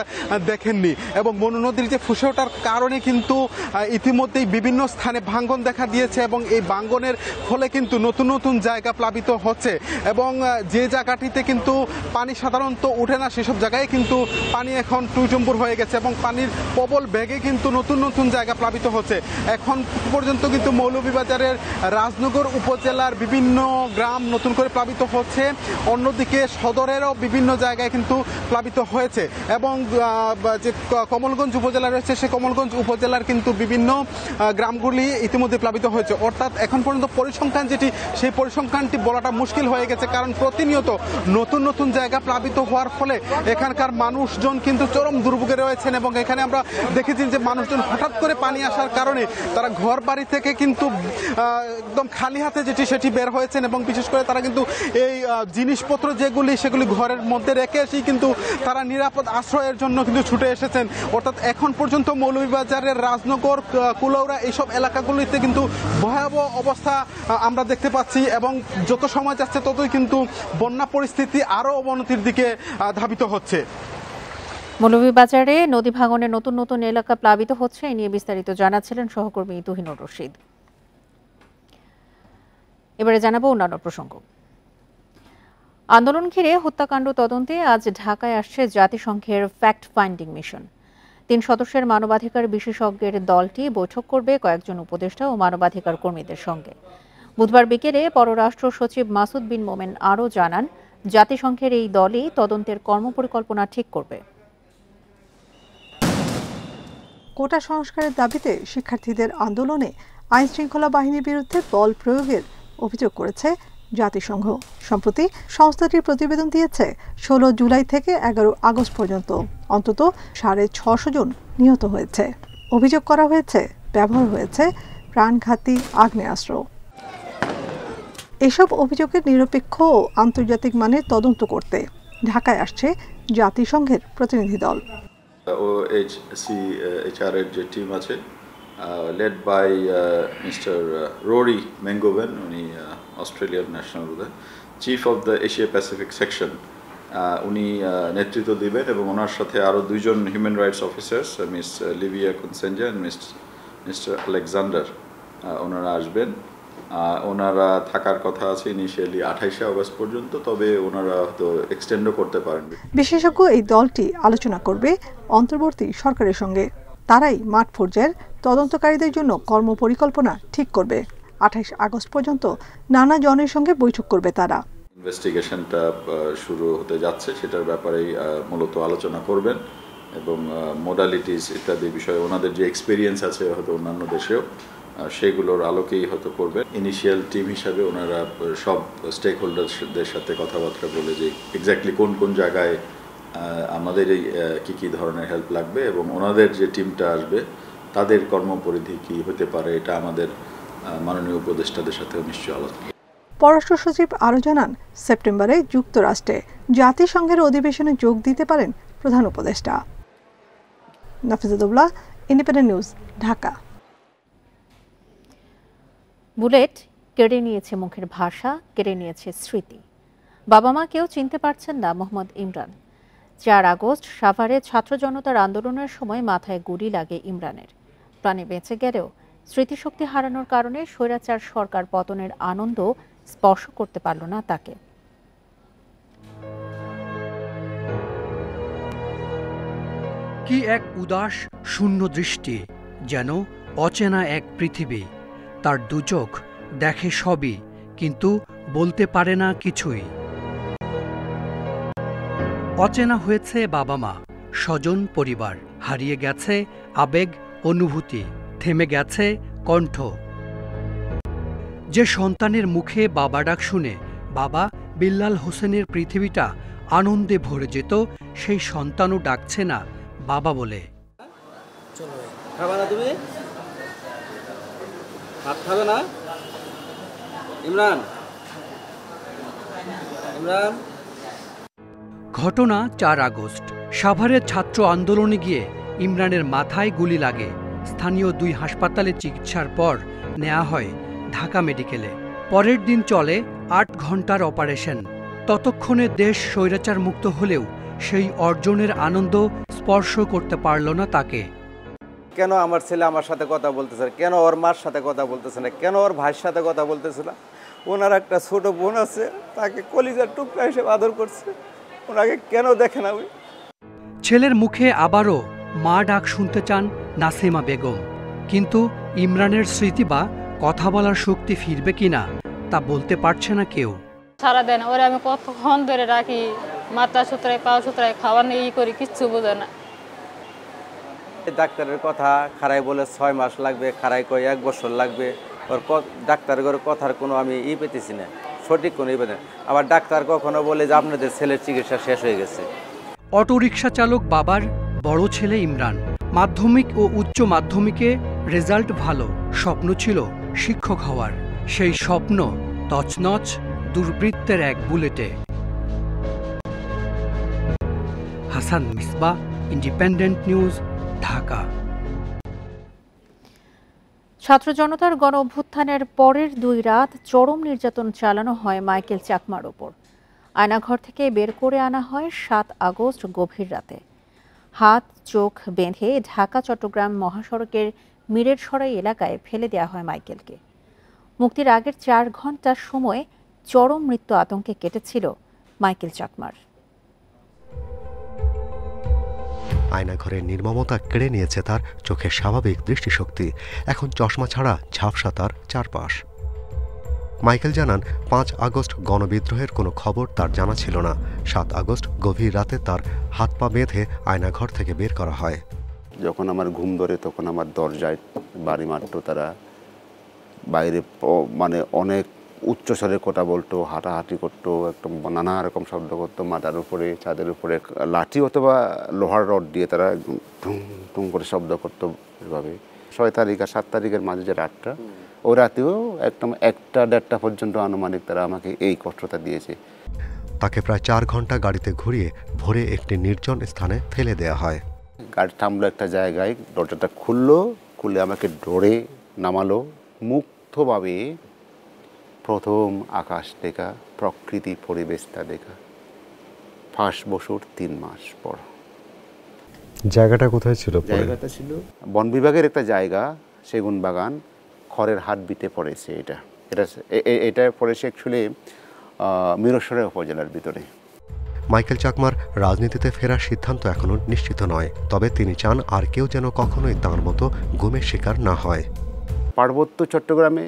দেখেননি, এবং মনু নদীর যে ফুসে ওঠার কারণে কিন্তু ইতিমধ্যেই বিভিন্ন স্থানে ভাঙ্গন দেখা দিয়েছে এবং এই ভাঙ্গনের ফলে কিন্তু নতুন নতুন জায়গা প্লাবিত হচ্ছে। এবং যে জায়গাটিতে কিন্তু পানি সাধারণত ওঠে না সেসব জায়গায় কিন্তু পানি এখন টুইটুম্বুর হয়ে গেছে এবং পানির প্রবল বেগে কিন্তু নতুন নতুন জায়গা প্লাবিত হচ্ছে। এখন পর্যন্ত কিন্তু মৌলভীবাজারের রাজনগর উপজেলার বিভিন্ন গ্রাম নতুন করে প্লাবিত হচ্ছে, অন্যদিকে সদরেরও বিভিন্ন জায়গায় কিন্তু প্লাবিত হয়েছে। এবং যে কমলগঞ্জ উপজেলা রয়েছে সেই কমলগঞ্জ উপজেলার কিন্তু বিভিন্ন গ্রামগুলি ইতিমধ্যে প্লাবিত হয়েছে। অর্থাৎ এখন পর্যন্ত পরিসংখ্যান যেটি সেই পরিসংখ্যানটি বলাটা মুশকিল হয়ে গেছে, কারণ প্রতিনিয়ত নতুন নতুন জায়গা প্লাবিত হওয়ার ফলে এখানকার মানুষজন কিন্তু চরম দুর্ভোগে রয়েছেন। এবং এখানে আমরা দেখেছি যে মানুষজন হঠাৎ করে পানি আসার কারণে তারা ঘর বাড়ি থেকে কিন্তু একদম খালি হাতে সেটি বের হয়েছেন এবং বিশেষ করে তারা কিন্তু এই জিনিসপত্র যেগুলি সেগুলি ঘরের মধ্যে রেখে এসেই কিন্তু তারা নিরাপদ আশ্রয়ের জন্য কিন্তু ছুটে এসেছেন। অর্থাৎ এখন পর্যন্ত মৌলভীবাজারের রাজনগর, কুলাউড়া এইসব এলাকাগুলিতে কিন্তু ভয়াবহ অবস্থা আমরা দেখতে পাচ্ছি এবং যত সময় যাচ্ছে ততই কিন্তু বন্যা পরিস্থিতি আরও অবনতির দিকে ধাবিত হচ্ছে। মৌলভীবাজারে নদী ভাঙনে নতুন নতুন এলাকা প্লাবিত হচ্ছে, এ নিয়ে বিস্তারিত জানাচ্ছিলেন সহকর্মী তুহিনুর রশিদ। এবারে জানাবো অন্যান্য প্রসঙ্গ। আন্দোলন ঘিরে হত্যাকাণ্ড তদন্তে আজ ঢাকায় আসছে জাতিসংঘের ফ্যাক্ট ফাইন্ডিং মিশন। 3 সদস্যের মানবাধিকার বিশেষজ্ঞের দলটি বৈঠক করবে কয়েকজন উপদেষ্টা ও মানবাধিকার কর্মীদের সঙ্গে। বুধবার বিকেলে পররাষ্ট্র সচিব মাসুদ বিন মোমেন আরও জানান, জাতিসংঘের এই দলই তদন্তের কর্মপরিকল্পনা ঠিক করবে। কোটা সংস্কারের দাবিতে শিক্ষার্থীদের আন্দোলনে আইনশৃঙ্খলা বাহিনীর বিরুদ্ধে বল প্রয়োগের অভিযোগ করেছে জাতিসংঘ। সম্প্রতি সংস্থাটির প্রতিবেদন দিয়েছে 16 জুলাই থেকে 11 আগস্ট পর্যন্ত অন্তত 650 জন নিহত হয়েছে। অভিযোগ করা হয়েছে ব্যবহার হয়েছে প্রাণঘাতী আগ্নেয়াস্ত্র। এসব অভিযোগের নিরপেক্ষ ও আন্তর্জাতিক মানের তদন্ত করতে ঢাকায় আসছে জাতিসংঘের প্রতিনিধি দল। OHCHR এর যে টিম আছে led by Mr. Rory Mengoven, উনি Australian national chief of the Asia Pacific section, উনি নেতৃত্ব দিবেন এবং ওনার সাথে আরও 2 জন human rights officers, miss Livia Consenza এবং মিস্টার আলেকজান্ডার, ওনারা আসবেন। ওনারা থাকার কথা আছে ইনিশিয়ালি 28 আগস্ট পর্যন্ত, তবে ওনারা হয়তো এক্সটেন্ডও করতে পারেন। বিশেষজ্ঞ এই দলটি আলোচনা করবে অন্তর্বর্তী সরকারের সঙ্গে। তারাই মাঠ পর্যায়ের তদন্তকারীদের জন্য কর্মপরিকল্পনা ঠিক করবে। 28 আগস্ট পর্যন্ত নানা জনের সঙ্গে বৈঠক করবে তারা। ইনভেস্টিগেশনটা শুরু হতে যাচ্ছে, সেটার ব্যাপারেই মূলত আলোচনা করবেন এবং মোডালিটিস ইত্যাদি বিষয়ে ওনাদের যে এক্সপিরিয়েন্স আছে হয়তো অন্যান্য দেশেও, সেগুলোর আলোকেই হয়তো করবেন। ইনিশিয়াল টিম হিসাবে ওনারা সব স্টেক হোল্ডারদের সাথে কথাবার্তা বলে যে এক্স্যাক্টলি কোন কোন জায়গায় আমাদের এই কী ধরনের হেল্প লাগবে এবং ওনাদের যে টিমটা আসবে তাদের কর্মপরিধি কী হতে পারে, এটা আমাদের মাননীয় উপদেষ্টাদের সাথেও নিশ্চয়ই আলোচনা। পররাষ্ট্র সচিব আরও জানান, সেপ্টেম্বরে যুক্তরাষ্ট্রে জাতিসংঘের অধিবেশনে যোগ দিতে পারেন প্রধান উপদেষ্টা। নাফিজাতুল্লাহ, ইন্ডিপেন্ডেন্ট নিউজ, ঢাকা। বুলেট কেড়ে নিয়েছে মুখের ভাষা, কেড়ে নিয়েছে স্মৃতি। বাবা মা কেউ চিনতে পারছেন না মোহাম্মদ ইমরান। 4 আগস্ট সাভারে ছাত্র জনতার আন্দোলনের সময় মাথায় গুলি লাগে ইমরানের। প্রাণে বেঁচে গেলেও স্মৃতিশক্তি হারানোর কারণে স্বৈরাচার সরকার পতনের আনন্দ স্পর্শ করতে পারল না তাকে। কি এক উদাস শূন্য দৃষ্টি, যেন অচেনা এক পৃথিবী। তার দুচোখ দেখে সবই, কিন্তু বলতে পারে না কিছুই। অচেনা হয়েছে বাবা মা, স্বজন পরিবার, হারিয়ে গেছে আবেগ অনুভূতি, থেমে গেছে কণ্ঠ। যে সন্তানের মুখে বাবা ডাক শুনে বাবা বিল্লাল হোসেনের পৃথিবীটা আনন্দে ভরে যেত, সেই সন্তানও ডাকছে না বাবা বলে। ঘটনা 4 আগস্ট সাভারের ছাত্র আন্দোলনে গিয়ে ইমরানের মাথায় গুলি লাগে। স্থানীয় 2 হাসপাতালে চিকিৎসার পর নেওয়া হয় ঢাকা মেডিকেলে। পরের দিন চলে 8 ঘন্টার অপারেশন। ততক্ষণে দেশ স্বৈরাচার মুক্ত হলেও সেই অর্জনের আনন্দ স্পর্শ করতে পারল না তাকে। কেন আমার ছেলে আমার সাথে কথা বলতেছে না, কেন ওর মার সাথে কথা বলতেছে না, কেন ওর ভাইয়ের সাথে কথা বলতেছে না? ওনার একটা ছোট বোন আছে, তাকে কলিজার টুকরা হিসেবে আদর করছে, ওনাকে কেন দেখে না? ছেলের মুখে আবারও মা ডাক শুনতে চান নাসিমা বেগম, কিন্তু ইমরানের স্মৃতি বা কথা বলার শক্তি ফিরবে কিনা তা বলতে পারছে না কেউ। সারাদিন ওরা আমি কতক্ষণ ধরে রাখি, মাথা সুতরায় পা সুতরায় খাওয়া নিয়ে করি, কিচ্ছু বোঝে না। ডাক্তারের কথা খারাই বলে 6 মাস লাগবে, খারাই কয় 1 বছর লাগবে। ওর ডাক্তারের কথার কোনো আমি পেতেছি না, সঠিক কোনো পেতে না। আবার ডাক্তার কখনো বলে যে আপনাদের ছেলের চিকিৎসা শেষ হয়ে গেছে। অটোরিকশা চালক বাবার বড় ছেলে ইমরান। মাধ্যমিক ও উচ্চ মাধ্যমিকে রেজাল্ট ভালো, স্বপ্ন ছিল শিক্ষক হওয়ার। সেই স্বপ্ন তছনছ দুর্বৃত্তের এক বুলেটে। Hasan Misbah, independent news, Dhaka. ছাত্র জনতার গণ অভ্যুত্থানের পরের 2 রাত চরম নির্যাতন চালানো হয় মাইকেল চাকমার ওপর। আয়নাঘর থেকে বের করে আনা হয় 7 আগস্ট গভীর রাতে। হাত চোখ বেঁধে ঢাকা চট্টগ্রাম মহাসড়কের মিরের সরাই এলাকায় ফেলে দেওয়া হয় মাইকেলকে। মুক্তির আগের 4 ঘন্টার সময় চরম মৃত্যু আতঙ্কে কেটেছিল মাইকেল চাকমার। আয়নাঘরের নির্মমতা কেড়ে নিয়েছে তার চোখের স্বাভাবিক দৃষ্টিশক্তি। এখন চশমা ছাড়া ঝাপসা তার চারপাশ। মাইকেল জানান 5 আগস্ট গণবিদ্রোহের কোনো খবর তার জানা ছিল না। 7 আগস্ট গভীর রাতে তার হাত পা বেঁধে আয়নাঘর থেকে বের করা হয়। যখন আমার ঘুম ধরে তখন আমার দরজায় বাড়ি মারতো তারা, বাইরে মানে অনেক উচ্চস্বরে কথা বলতো, হাঁটাহাঁটি করতো, একদম নানা রকম শব্দ করতো। মাথার উপরে, ছাদের উপরে লাঠি অথবা লোহার রড দিয়ে তারা একদম টুং টুং করে শব্দ করতো। এভাবে 6 তারিখ আর 7 তারিখের মাঝে যে রাতটা, ওই রাতেও একদম 1টা-1:30 পর্যন্ত আনুমানিক তারা আমাকে এই কষ্টটা দিয়েছে। তাকে প্রায় 4 ঘন্টা গাড়িতে ঘুরিয়ে ভোরে একটি নির্জন স্থানে ফেলে দেয়া হয়। গাড়ি থামলো একটা জায়গায়, দরজাটা খুলে আমাকে ডোরে নামালো। মুগ্ধভাবে প্রথম আকাশ দেখা, প্রকৃতি পরিবেশটা দেখা। 5 বছর 3 মাস পর। জায়গাটা কোথায় ছিল? জায়গাটা ছিল বন বিভাগের একটা জায়গা, সেগুন বাগান, খড়ের হাট বিটে পড়েছে। এটা পড়েছে অ্যাকচুয়ালি মিরসরাই উপজেলার ভিতরে। মাইকেল চাকমার রাজনীতিতে ফেরার সিদ্ধান্ত এখনো নিশ্চিত নয়, তবে তিনি চান আর কেউ যেন কখনোই তাঁর মতো গুমের শিকার না হয়। পার্বত্য চট্টগ্রামে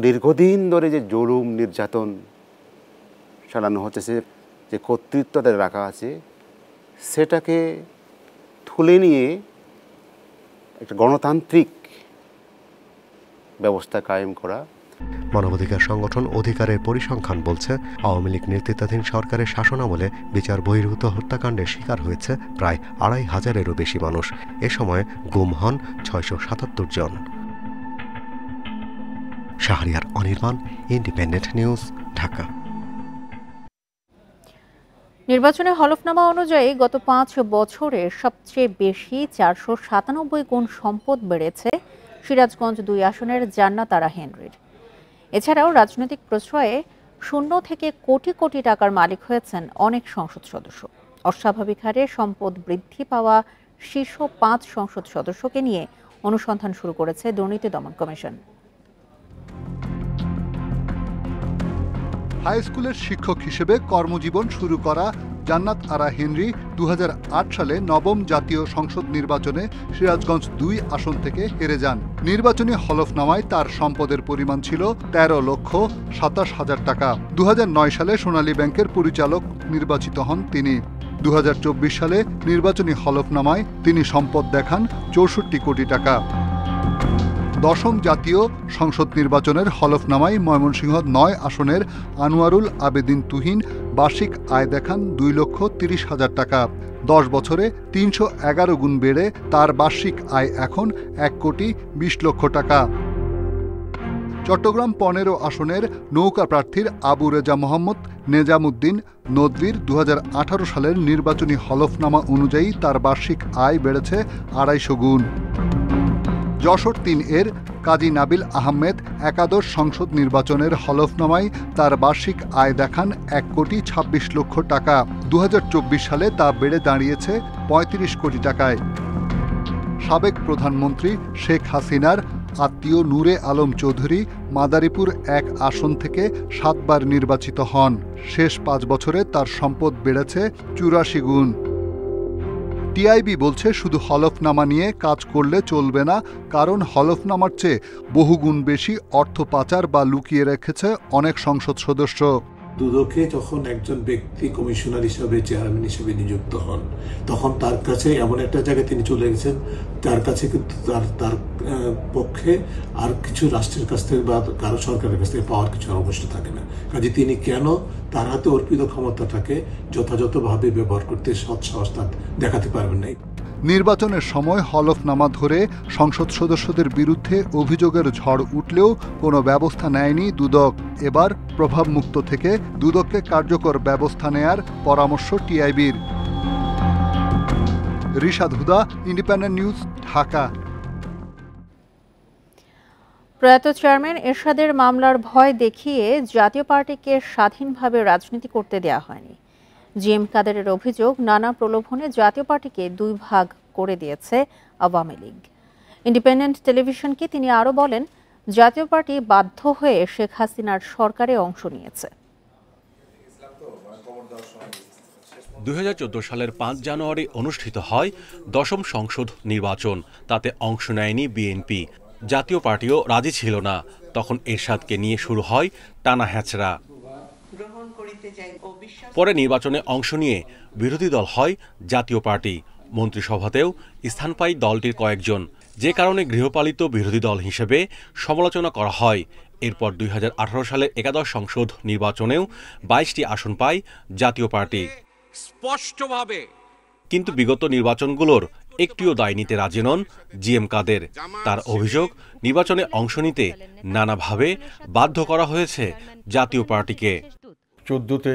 দীর্ঘদিন ধরে যে জুলুম নির্যাতন চালানো হচ্ছে, যে কর্তৃত্ব তাদের রাখা আছে, সেটাকে তুলে নিয়ে একটা গণতান্ত্রিক ব্যবস্থা কায়েম করা। মানবাধিকার সংগঠন অধিকারের পরিসংখ্যান বলছে, আওয়ামী লীগ নেতৃত্বাধীন সরকারের শাসনামলে বিচার বহির্ভূত হত্যাকাণ্ডের শিকার হয়েছে প্রায় 2500-এরও বেশি মানুষ। এ সময় গুম হন 677 জন। Shahriar Anirban, independent news, Dhaka. নির্বাচনে হলফনামা অনুযায়ী গত 5 বছরে সবচেয়ে বেশি 497 গুণ সম্পদ বেড়েছে সিরাজগঞ্জ 2 আসনের জান্নাত আরা হেনরির। এছাড়াও রাজনৈতিক প্রশ্রয়ে 0 থেকে কোটি কোটি টাকার মালিক হয়েছেন অনেক সংসদ সদস্য। অস্বাভাবিক হারে সম্পদ বৃদ্ধি পাওয়া শীর্ষ 5 সংসদ সদস্যকে নিয়ে অনুসন্ধান শুরু করেছে দুর্নীতি দমন কমিশন। হাই স্কুলের শিক্ষক হিসেবে কর্মজীবন শুরু করা জান্নাত আরা হেনরি 2008 সালে 9ম জাতীয় সংসদ নির্বাচনে সিরাজগঞ্জ 2 আসন থেকে হেরে যান। নির্বাচনী হলফনামায় তার সম্পদের পরিমাণ ছিল 13,27,000 টাকা। 2009 সালে সোনালী ব্যাংকের পরিচালক নির্বাচিত হন তিনি। 2024 সালে নির্বাচনী হলফনামায় তিনি সম্পদ দেখান 64 কোটি টাকা। 10ম জাতীয় সংসদ নির্বাচনের হলফনামায় ময়মনসিংহ 9 আসনের আনোয়ারুল আবেদিন তুহিন বার্ষিক আয় দেখান 2,30,000 টাকা। 10 বছরে 311 গুণ বেড়ে তার বার্ষিক আয় এখন 1,20,00,000 টাকা। চট্টগ্রাম 15 আসনের নৌকা প্রার্থীর আবু রেজা মোহাম্মদ নেজামুদ্দিন নদভীর 2018 সালের নির্বাচনী হলফনামা অনুযায়ী তার বার্ষিক আয় বেড়েছে 250 গুণ। যশোর 3 এর কাজী নাবিল আহমেদ একাদশ সংসদ নির্বাচনের হলফনামায় তার বার্ষিক আয় দেখান 1,26,00,000 টাকা। 2024 সালে তা বেড়ে দাঁড়িয়েছে 35 কোটি টাকায়। সাবেক প্রধানমন্ত্রী শেখ হাসিনার আত্মীয় নূরে আলম চৌধুরী মাদারীপুর 1 আসন থেকে 7 বার নির্বাচিত হন। শেষ 5 বছরে তার সম্পদ বেড়েছে 84 গুণ। টিআইবি বলছে শুধু হলফনামা নিয়ে কাজ করলে চলবে না, কারণ হলফনামার চেয়ে বহুগুণ বেশি অর্থ পাচার বা লুকিয়ে রেখেছে অনেক সংসদ সদস্য। দুদকে যখন একজন ব্যক্তি কমিশনার হিসাবে চেয়ারম্যান হিসেবে নিযুক্ত হন তখন তার কাছে এমন একটা জায়গায় তিনি চলে গেছেন, তার কাছে কিন্তু তার পক্ষে আর কিছু রাষ্ট্রের কাছ থেকে বা কারো সরকারের কাছ থেকে পাওয়ার কিছু অবস্থা থাকে না। কাজে তিনি কেন তার হাতে অর্পিত ক্ষমতাটাকে যথাযথভাবে ব্যবহার করতে সৎসাহস দেখাতে পারবেন না। নির্বাচনের সময় হলফনামা ধরে সংসদ সদস্যদের বিরুদ্ধে অভিযোগের ঝড় উঠলেও কোনো ব্যবস্থা নেয়নি দুদক। এবার প্রভাবমুক্ত থেকে দুদককে কার্যকর ব্যবস্থা নেয়ার পরামর্শ টিআইবির। রিশাদ হুদা, ইন্ডিপেন্ডেন্ট নিউজ, ঢাকা। প্রয়াত চেয়ারম্যান এরশাদের মামলার ভয় দেখিয়ে জাতীয় পার্টিকে স্বাধীনভাবে রাজনীতি করতে দেয়া হয়নি। জিএম কাদেরের অভিযোগ, নানা প্রলোভনে জাতীয় পার্টিকে দুই ভাগ করে দিয়েছে আওয়ামী লীগ। ইন্ডিপেন্ডেন্ট টেলিভিশনকে তিনি আরও বলেন, জাতীয় পার্টি বাধ্য হয়ে শেখ হাসিনার সরকারে অংশ নিয়েছে। 2014 সালের 5 জানুয়ারি অনুষ্ঠিত হয় 10ম সংসদ নির্বাচন। তাতে অংশ নেয়নি বিএনপি। জাতীয় পার্টিও রাজি ছিল না। তখন এরশাদকে নিয়ে শুরু হয় টানা হ্যাচড়া। পরে নির্বাচনে অংশ নিয়ে বিরোধী দল হয় জাতীয় পার্টি। মন্ত্রিসভাতেও স্থান পায় দলটির কয়েকজন, যে কারণে গৃহপালিত বিরোধী দল হিসেবে সমালোচনা করা হয়। এরপর 2018 সালের একাদশ সংসদ নির্বাচনেও 22টি আসন পায় জাতীয় পার্টি। স্পষ্টভাবে কিন্তু বিগত নির্বাচনগুলোর একটিও দায় নিতে রাজি নন জিএম কাদের। তার অভিযোগ, নির্বাচনে অংশ নিতে নানাভাবে বাধ্য করা হয়েছে জাতীয় পার্টিকে। 14তে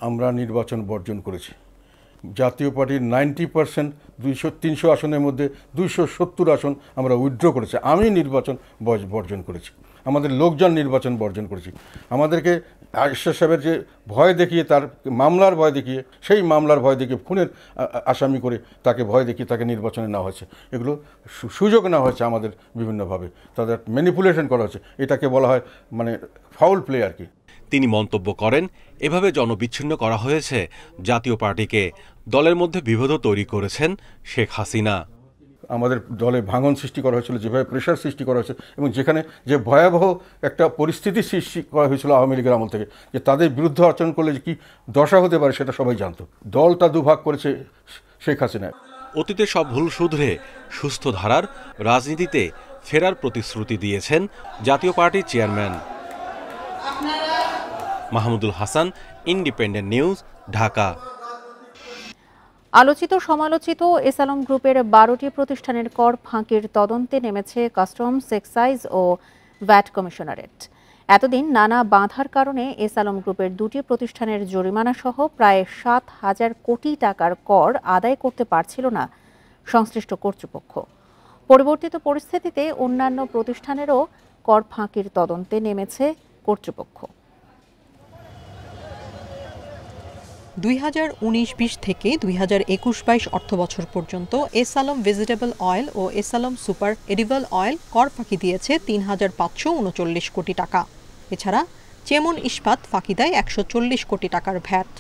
আমরা নির্বাচন বর্জন করেছি। জাতীয় পার্টির 90% 300 আসনের মধ্যে 270 আসন আমরা উইথড্র করেছি। আমি নির্বাচন বর্জন করেছি, আমাদের লোকজন নির্বাচন বর্জন করেছি। আমাদেরকে আশা সাহেবের যে ভয় দেখিয়ে, তার মামলার ভয় দেখিয়ে, সেই মামলার ভয় দেখিয়ে খুনের আসামি করে তাকে ভয় দেখিয়ে তাকে নির্বাচনে নেওয়া হয়েছে। এগুলো সুযোগ নেওয়া হয়েছে আমাদের বিভিন্নভাবে, তাদের ম্যানিপুলেশন করা হয়েছে। এটাকে বলা হয় মানে ফাউল প্লে আর কি। তিনি মন্তব্য করেন, এভাবে জনবিচ্ছিন্ন করা হয়েছে জাতীয় পার্টিকে। দলের মধ্যে বিভেদ তৈরি করেছেন শেখ হাসিনা। আমাদের দলে ভাঙন সৃষ্টি করা হয়েছিল, যেভাবে প্রেশার সৃষ্টি করা হয়েছে, এবং যেখানে যে ভয়াবহ একটা পরিস্থিতি সৃষ্টি করা হয়েছিল আওয়ামী লীগের আমল থেকে, যে তাদের বিরুদ্ধে আচরণ করলে যে কি দশা হতে পারে সেটা সবাই জানতো। দলটা দুভাগ করেছে শেখ হাসিনা। অতীতে সব ভুল শুধরে সুস্থ ধারার রাজনীতিতে ফেরার প্রতিশ্রুতি দিয়েছেন জাতীয় পার্টির chairman. Mahmudul Hasan, independent news, Dhaka. আলোচিত সমালোচিত এসালম গ্রুপের 12টি প্রতিষ্ঠানের কর ফাঁকির তদন্তে নেমেছে কাস্টমস, এক্সাইজ ও ভ্যাট কমিশনারেট। এতদিন নানা বাধার কারণে এসালম গ্রুপের 2টি প্রতিষ্ঠানের জরিমানা সহ প্রায় 7,000 কোটি টাকার কর আদায় করতে পারছিল না সংশ্লিষ্ট কর্তৃপক্ষ। পরিবর্তিত পরিস্থিতিতে অন্যান্য প্রতিষ্ঠানেরও কর ফাঁকির তদন্তে নেমেছে কর্তৃপক্ষ। 2019-20 থেকে 2021-22 অর্থবছর পর্যন্ত এসালম ভেজিটেবল অয়েল ও এসালম সুপার এডিবল অয়েল কর ফাঁকি দিয়েছে 3,539 কোটি টাকা। এছাড়া চেমন ইস্পাত ফাঁকি দেয় 140 কোটি টাকার ভ্যাট।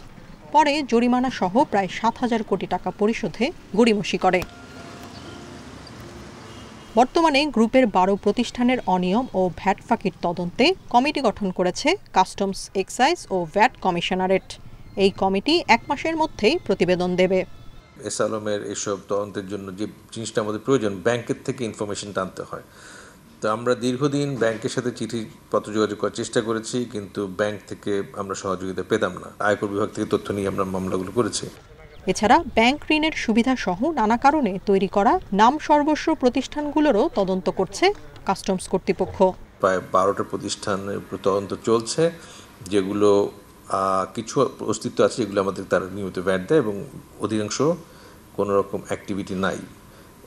পরে জরিমানা সহ প্রায় 7,000 কোটি টাকা পরিশোধে গড়িমসি করে। বর্তমানে গ্রুপের 12 প্রতিষ্ঠানের অনিয়ম ও ভ্যাট ফাঁকির তদন্তে কমিটি গঠন করেছে কাস্টমস, এক্সাইজ ও ভ্যাট কমিশনারেট। এই কমিটি 1 মাসের মধ্যেই প্রতিবেদন দেবে। এসালমের এসব তদন্তের জন্য যে জিনিসটা আমাদের প্রয়োজন, ব্যাংকের থেকে ইনফরমেশন টানতে হয়। তো আমরা দীর্ঘদিন ব্যাংকের সাথে চিঠিপত্র যোগাযোগ করার চেষ্টা করেছি, কিন্তু ব্যাংক থেকে আমরা সহযোগিতা পেতাম না। আয়কর বিভাগ থেকে তথ্য নিয়ে আমরা মামলাগুলো করেছি। এছাড়া ব্যাংক ঋণের সুবিধা সহ নানা কারণে তৈরি করা নাম সর্বস্ব প্রতিষ্ঠানগুলোরও তদন্ত করছে কাস্টমস কর্তৃপক্ষ। প্রায় 12টা প্রতিষ্ঠানের তদন্ত চলছে, যেগুলো কিছু অস্তিত্ব আছে, যেগুলো আমাদের তারা নিয়মিত ভ্যাট দেয় এবং অধিকাংশ কোনো রকম অ্যাক্টিভিটি নাই।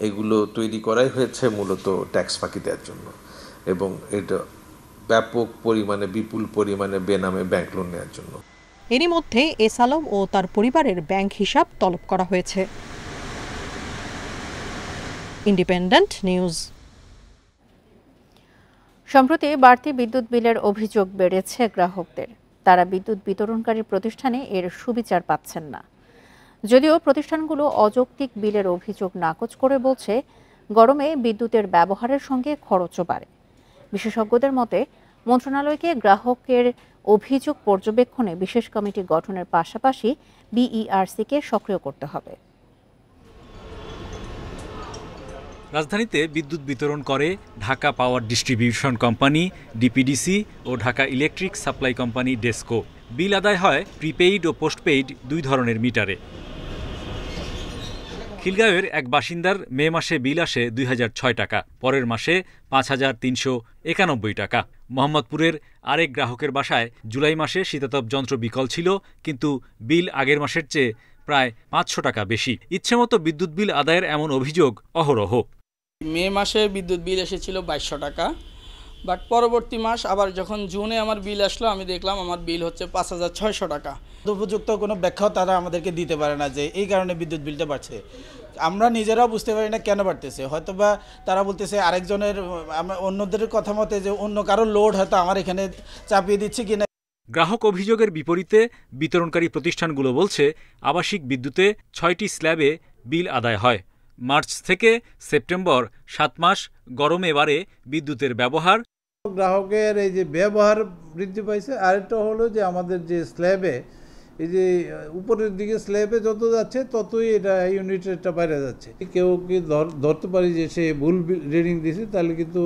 এগুলো তৈরি করাই হয়েছে মূলত ট্যাক্স ফাঁকি দেওয়ার জন্য, এবং এটা ব্যাপক পরিমাণে, বিপুল পরিমাণে বেনামে ব্যাংক লোন নেওয়ার জন্য। এরই মধ্যে এসালম ও তার পরিবারের ব্যাংক হিসাব তলব করা হয়েছে। Independent news. সম্প্রতি বাড়তি বিদ্যুৎ বিলের অভিযোগ বেড়েছে গ্রাহকদের। তারা বিদ্যুৎ বিতরণকারী প্রতিষ্ঠানে এর সুবিচার পাচ্ছেন না। যদিও প্রতিষ্ঠানগুলো অযৌক্তিক বিলের অভিযোগ নাকচ করে বলছে, গরমে বিদ্যুতের ব্যবহারের সঙ্গে খরচও বাড়ে। বিশেষজ্ঞদের মতে, মন্ত্রণালয়কে গ্রাহকের অভিযোগ পর্যবেক্ষণে বিশেষ কমিটি গঠনের পাশাপাশি বিইআরসিকে সক্রিয় করতে হবে। রাজধানীতে বিদ্যুৎ বিতরণ করে Dhaka power distribution company DPDC ও Dhaka electric supply company DESCO. Bill আদায় হয় প্রিপেইড ও পোস্টপেইড দুই ধরনের মিটারে। খিলগাঁওয়ের এক বাসিন্দার মে মাসে বিল আসে ২০০৬ টাকা, পরের মাসে ৫,৩৯১ টাকা। মোহাম্মদপুরের আরেক গ্রাহকের বাসায় জুলাই মাসে শীতাতপ যন্ত্র বিকল ছিল, কিন্তু বিল আগের মাসের চেয়ে প্রায় ৫০০ টাকা বেশি। ইচ্ছেমতো বিদ্যুৎ বিল আদায়ের এমন অভিযোগ অহরহ। মে মাসে বিদ্যুৎ বিল এসেছিল ২২০০ টাকা, বাট পরবর্তী মাস আবার যখন জুনে আমার বিল আসলো, আমি দেখলাম আমার বিল হচ্ছে ৫,৬০০ টাকা। উপযুক্ত কোনো ব্যাখ্যাও তারা আমাদেরকে দিতে পারে না যে এই কারণে বিদ্যুৎ বিলটা বাড়ছে। আমরা নিজেরাও বুঝতে পারি না কেন বাড়তেছে। হয়তোবা তারা বলতেছে আরেকজনের, অন্যদের কথা মতে যে অন্য কারোর লোড হয়তো আমার এখানে চাপিয়ে দিচ্ছে কিনা। গ্রাহক অভিযোগের বিপরীতে বিতরণকারী প্রতিষ্ঠানগুলো বলছে আবাসিক বিদ্যুতে ৬টি স্ল্যাবে বিল আদায় হয়। মার্চ থেকে সেপ্টেম্বর ৭ মাস গরমে বাড়ে বিদ্যুতের ব্যবহার। গ্রাহকের এই যে ব্যবহার বৃদ্ধি পাইছে। আরেকটা হলো যে আমাদের যে স্ল্যাবে, এই যে উপরের দিকে স্ল্যাবে যত যাচ্ছে ততই এটা ইউনিটেরটা বাইরে যাচ্ছে। কেউ কি ধরতে পারি যে সে ভুল রিডিং দিয়েছে, তাহলে কিন্তু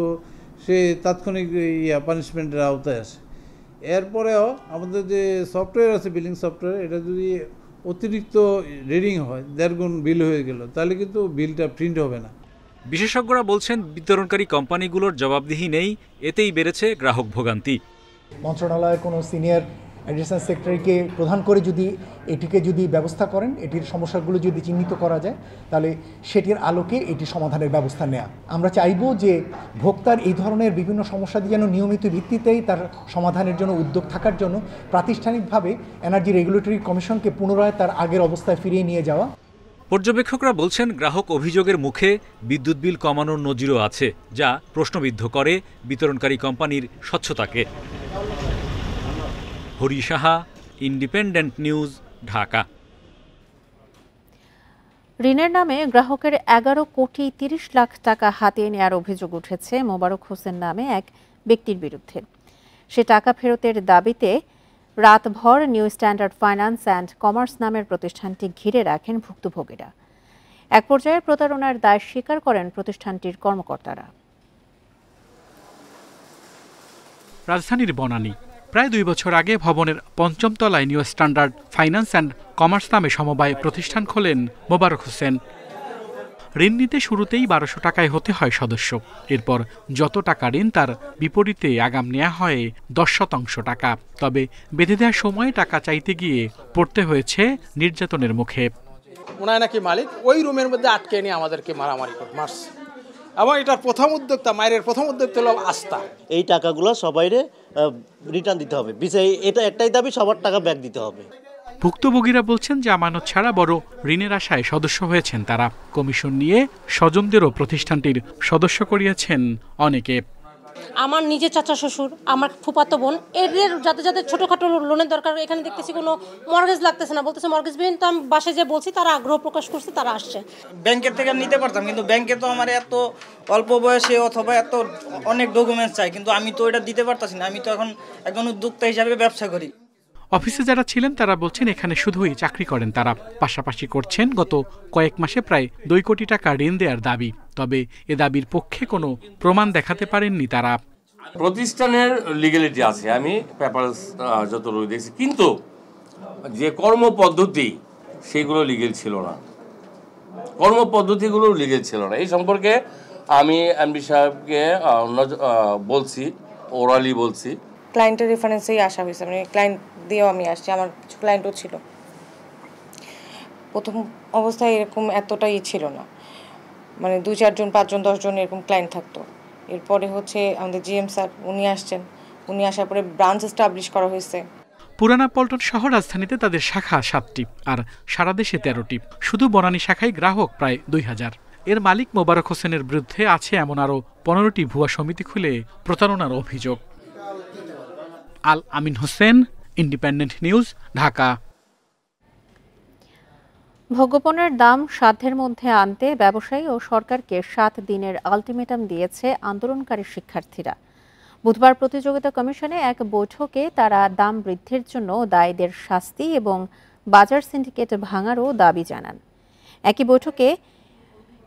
সে তাৎক্ষণিক পানিশমেন্টের আওতায় আসে। এরপরেও আমাদের যে সফটওয়্যার আছে, বিলিং সফটওয়্যার, এটা যদি অতিরিক্ত রিডিং হয়, ১.৫ গুণ বিল হয়ে গেল, তাহলে কিন্তু বিলটা প্রিন্ট হবে না। বিশেষজ্ঞরা বলছেন বিতরণকারী কোম্পানিগুলোর জবাবদিহি নেই, এতেই বেড়েছে গ্রাহক ভোগান্তি। মন্ত্রণালয়ের কোনো সিনিয়র অ্যাডিশনাল সেক্রেটারিকে প্রধান করে যদি এটিকে ব্যবস্থা করেন, এটির সমস্যাগুলো যদি চিহ্নিত করা যায়, তাহলে সেটির আলোকে এটি সমাধানের ব্যবস্থা নেওয়া। আমরা চাইব যে ভোক্তার এই ধরনের বিভিন্ন সমস্যা যেন নিয়মিত ভিত্তিতেই তার সমাধানের জন্য উদ্যোগ থাকার জন্য প্রাতিষ্ঠানিকভাবে এনার্জি রেগুলেটরি কমিশনকে পুনরায় তার আগের অবস্থায় ফিরিয়ে নিয়ে যাওয়া। পর্যবেক্ষকরা বলছেন গ্রাহক অভিযোগের মুখে বিদ্যুৎ বিল কমানোর নজিরও আছে, যা প্রশ্নবিদ্ধ করে বিতরণকারী কোম্পানির স্বচ্ছতাকে। Hari Saha, independent news, Dhaka. ঋণের নামে গ্রাহকের ১১,৩০,০০,০০০ টাকা হাতিয়ে নেওয়ার অভিযোগ উঠেছে মোবারক হোসেন নামে এক ব্যক্তির বিরুদ্ধে। সে টাকা ফেরতের দাবিতে রাতভর new standard finance and commerce নামের প্রতিষ্ঠানটি ঘিরে রাখেন ভুক্তভোগীরা। এক পর্যায়ে প্রতারণার দায় স্বীকার করেন প্রতিষ্ঠানটির কর্মকর্তারা। রাজধানীর বনানী প্রায় ২ বছর আগে ভবনের ৫ম তলায় new standard finance and commerce নামে সমবায় প্রতিষ্ঠান খোলেন মোবারক হোসেন। ঋণ নিতে শুরুতেই ১২০০ টাকায় হতে হয় সদস্য। এরপর যত টাকা ঋণ তার বিপরীতে আগাম নেওয়া হয় ১০% টাকা। তবে বেঁধে দেওয়ার সময় টাকা চাইতে গিয়ে পড়তে হয়েছে নির্যাতনের মুখে। ওনায় নাকি মালিক ওই রুমের মধ্যে আটকে নিয়ে আমাদেরকে মারামারি করে মারছে। এবং এটার প্রথম উদ্যোক্তা, মায়ের প্রথম উদ্যোক্তা হলো আস্থা। এই টাকাগুলো সবাইরে রিটার্ন দিতে হবে। এটা একটাই দাবি, সবার টাকা ব্যাক দিতে হবে। ভুক্তভোগীরা বলছেন যে আমানত ছাড়া বড় ঋণের আশায় সদস্য হয়েছেন তারা। কমিশন নিয়ে স্বজনদেরও প্রতিষ্ঠানটির সদস্য করিয়েছেন অনেকে। আমার নিজের চাচা শ্বশুর, আমার ফুফাতো বোন, এদের যাদের ছোটোখাটো লোনের দরকার, এখানে দেখতেছি কোনো মর্গেজ লাগতেছে না, বলতেছে মর্গেজবিহীন। তো আমি বাসায় যে বলছি, তারা আগ্রহ প্রকাশ করছে, তারা আসছে। ব্যাংকের থেকে নিতে পারতাম, কিন্তু ব্যাংকে তো আমার এত অল্প বয়সে অথবা এত অনেক ডকুমেন্টস চাই, কিন্তু আমি তো এটা দিতে পারতাছি না। আমি তো এখন একজন উদ্যোক্তা হিসাবে ব্যবসা করি। অফিসে যারা ছিলেন তারা বলছেন এখানে শুধুই চাকরি করেন তারা, পাশাপাশি করছেন গত কয়েক মাসে প্রায় ২ কোটি টাকা ঋণ দেওয়ার দাবি। তবে এ দাবির পক্ষে কোনো প্রমাণ দেখাতে পারেননি তারা। প্রতিষ্ঠানের লিগ্যালিটি আছে, আমি পেপারস যতটুকু দেখছি, কিন্তু যে কর্মপদ্ধতি সেগুলো লিগ্যাল ছিল না, কর্মপদ্ধতিগুলো লিগ্যাল ছিল না। এই সম্পর্কে আমি এমডি সাহেবকে বলছি, ওরালি বলছি। ক্লায়েন্টের রেফারেন্সেই আসা হয়েছে, মানে ক্লায়েন্ট দিয়েও আমি আসছি, আমার কিছু ক্লায়েন্টও ছিল। প্রথম অবস্থায় এরকম এতটাই ছিল না, মানে ২, ৪ জন, ৫ জন, ১০ জন এরকম ক্লায়েন্ট থাকতো। এরপরে হচ্ছে আমাদের জিএম স্যার, উনি আসছেন। উনি আসার পরে ব্রাঞ্চ এস্টাবলিশ করা হয়েছে। পুরানা পল্টন সহ রাজধানীতে তাদের শাখা ৭টি আর সারা দেশে ১৩টি। শুধু বনানী শাখায় গ্রাহক প্রায় ২,০০০। এর মালিক মোবারক হোসেনের বিরুদ্ধে আছে এমন আরও ১৫টি ভুয়া সমিতি খুলে প্রতারণার অভিযোগ। আল আমিন হোসেন, ইন্ডিপেন্ডেন্ট নিউজ, ঢাকা। ভোগ্যপণ্যের দাম সাধ্যের মধ্যে আনতে ব্যবসায়ী ও সরকারকে ৭ দিনের আলটিমেটাম দিয়েছে আন্দোলনকারী শিক্ষার্থীরা। বুধবার প্রতিযোগিতা কমিশনে এক বৈঠকে তারা দাম বৃদ্ধির জন্য দায়ীদের শাস্তি এবং বাজার সিন্ডিকেট ভাঙারও দাবি জানান। একই বৈঠকে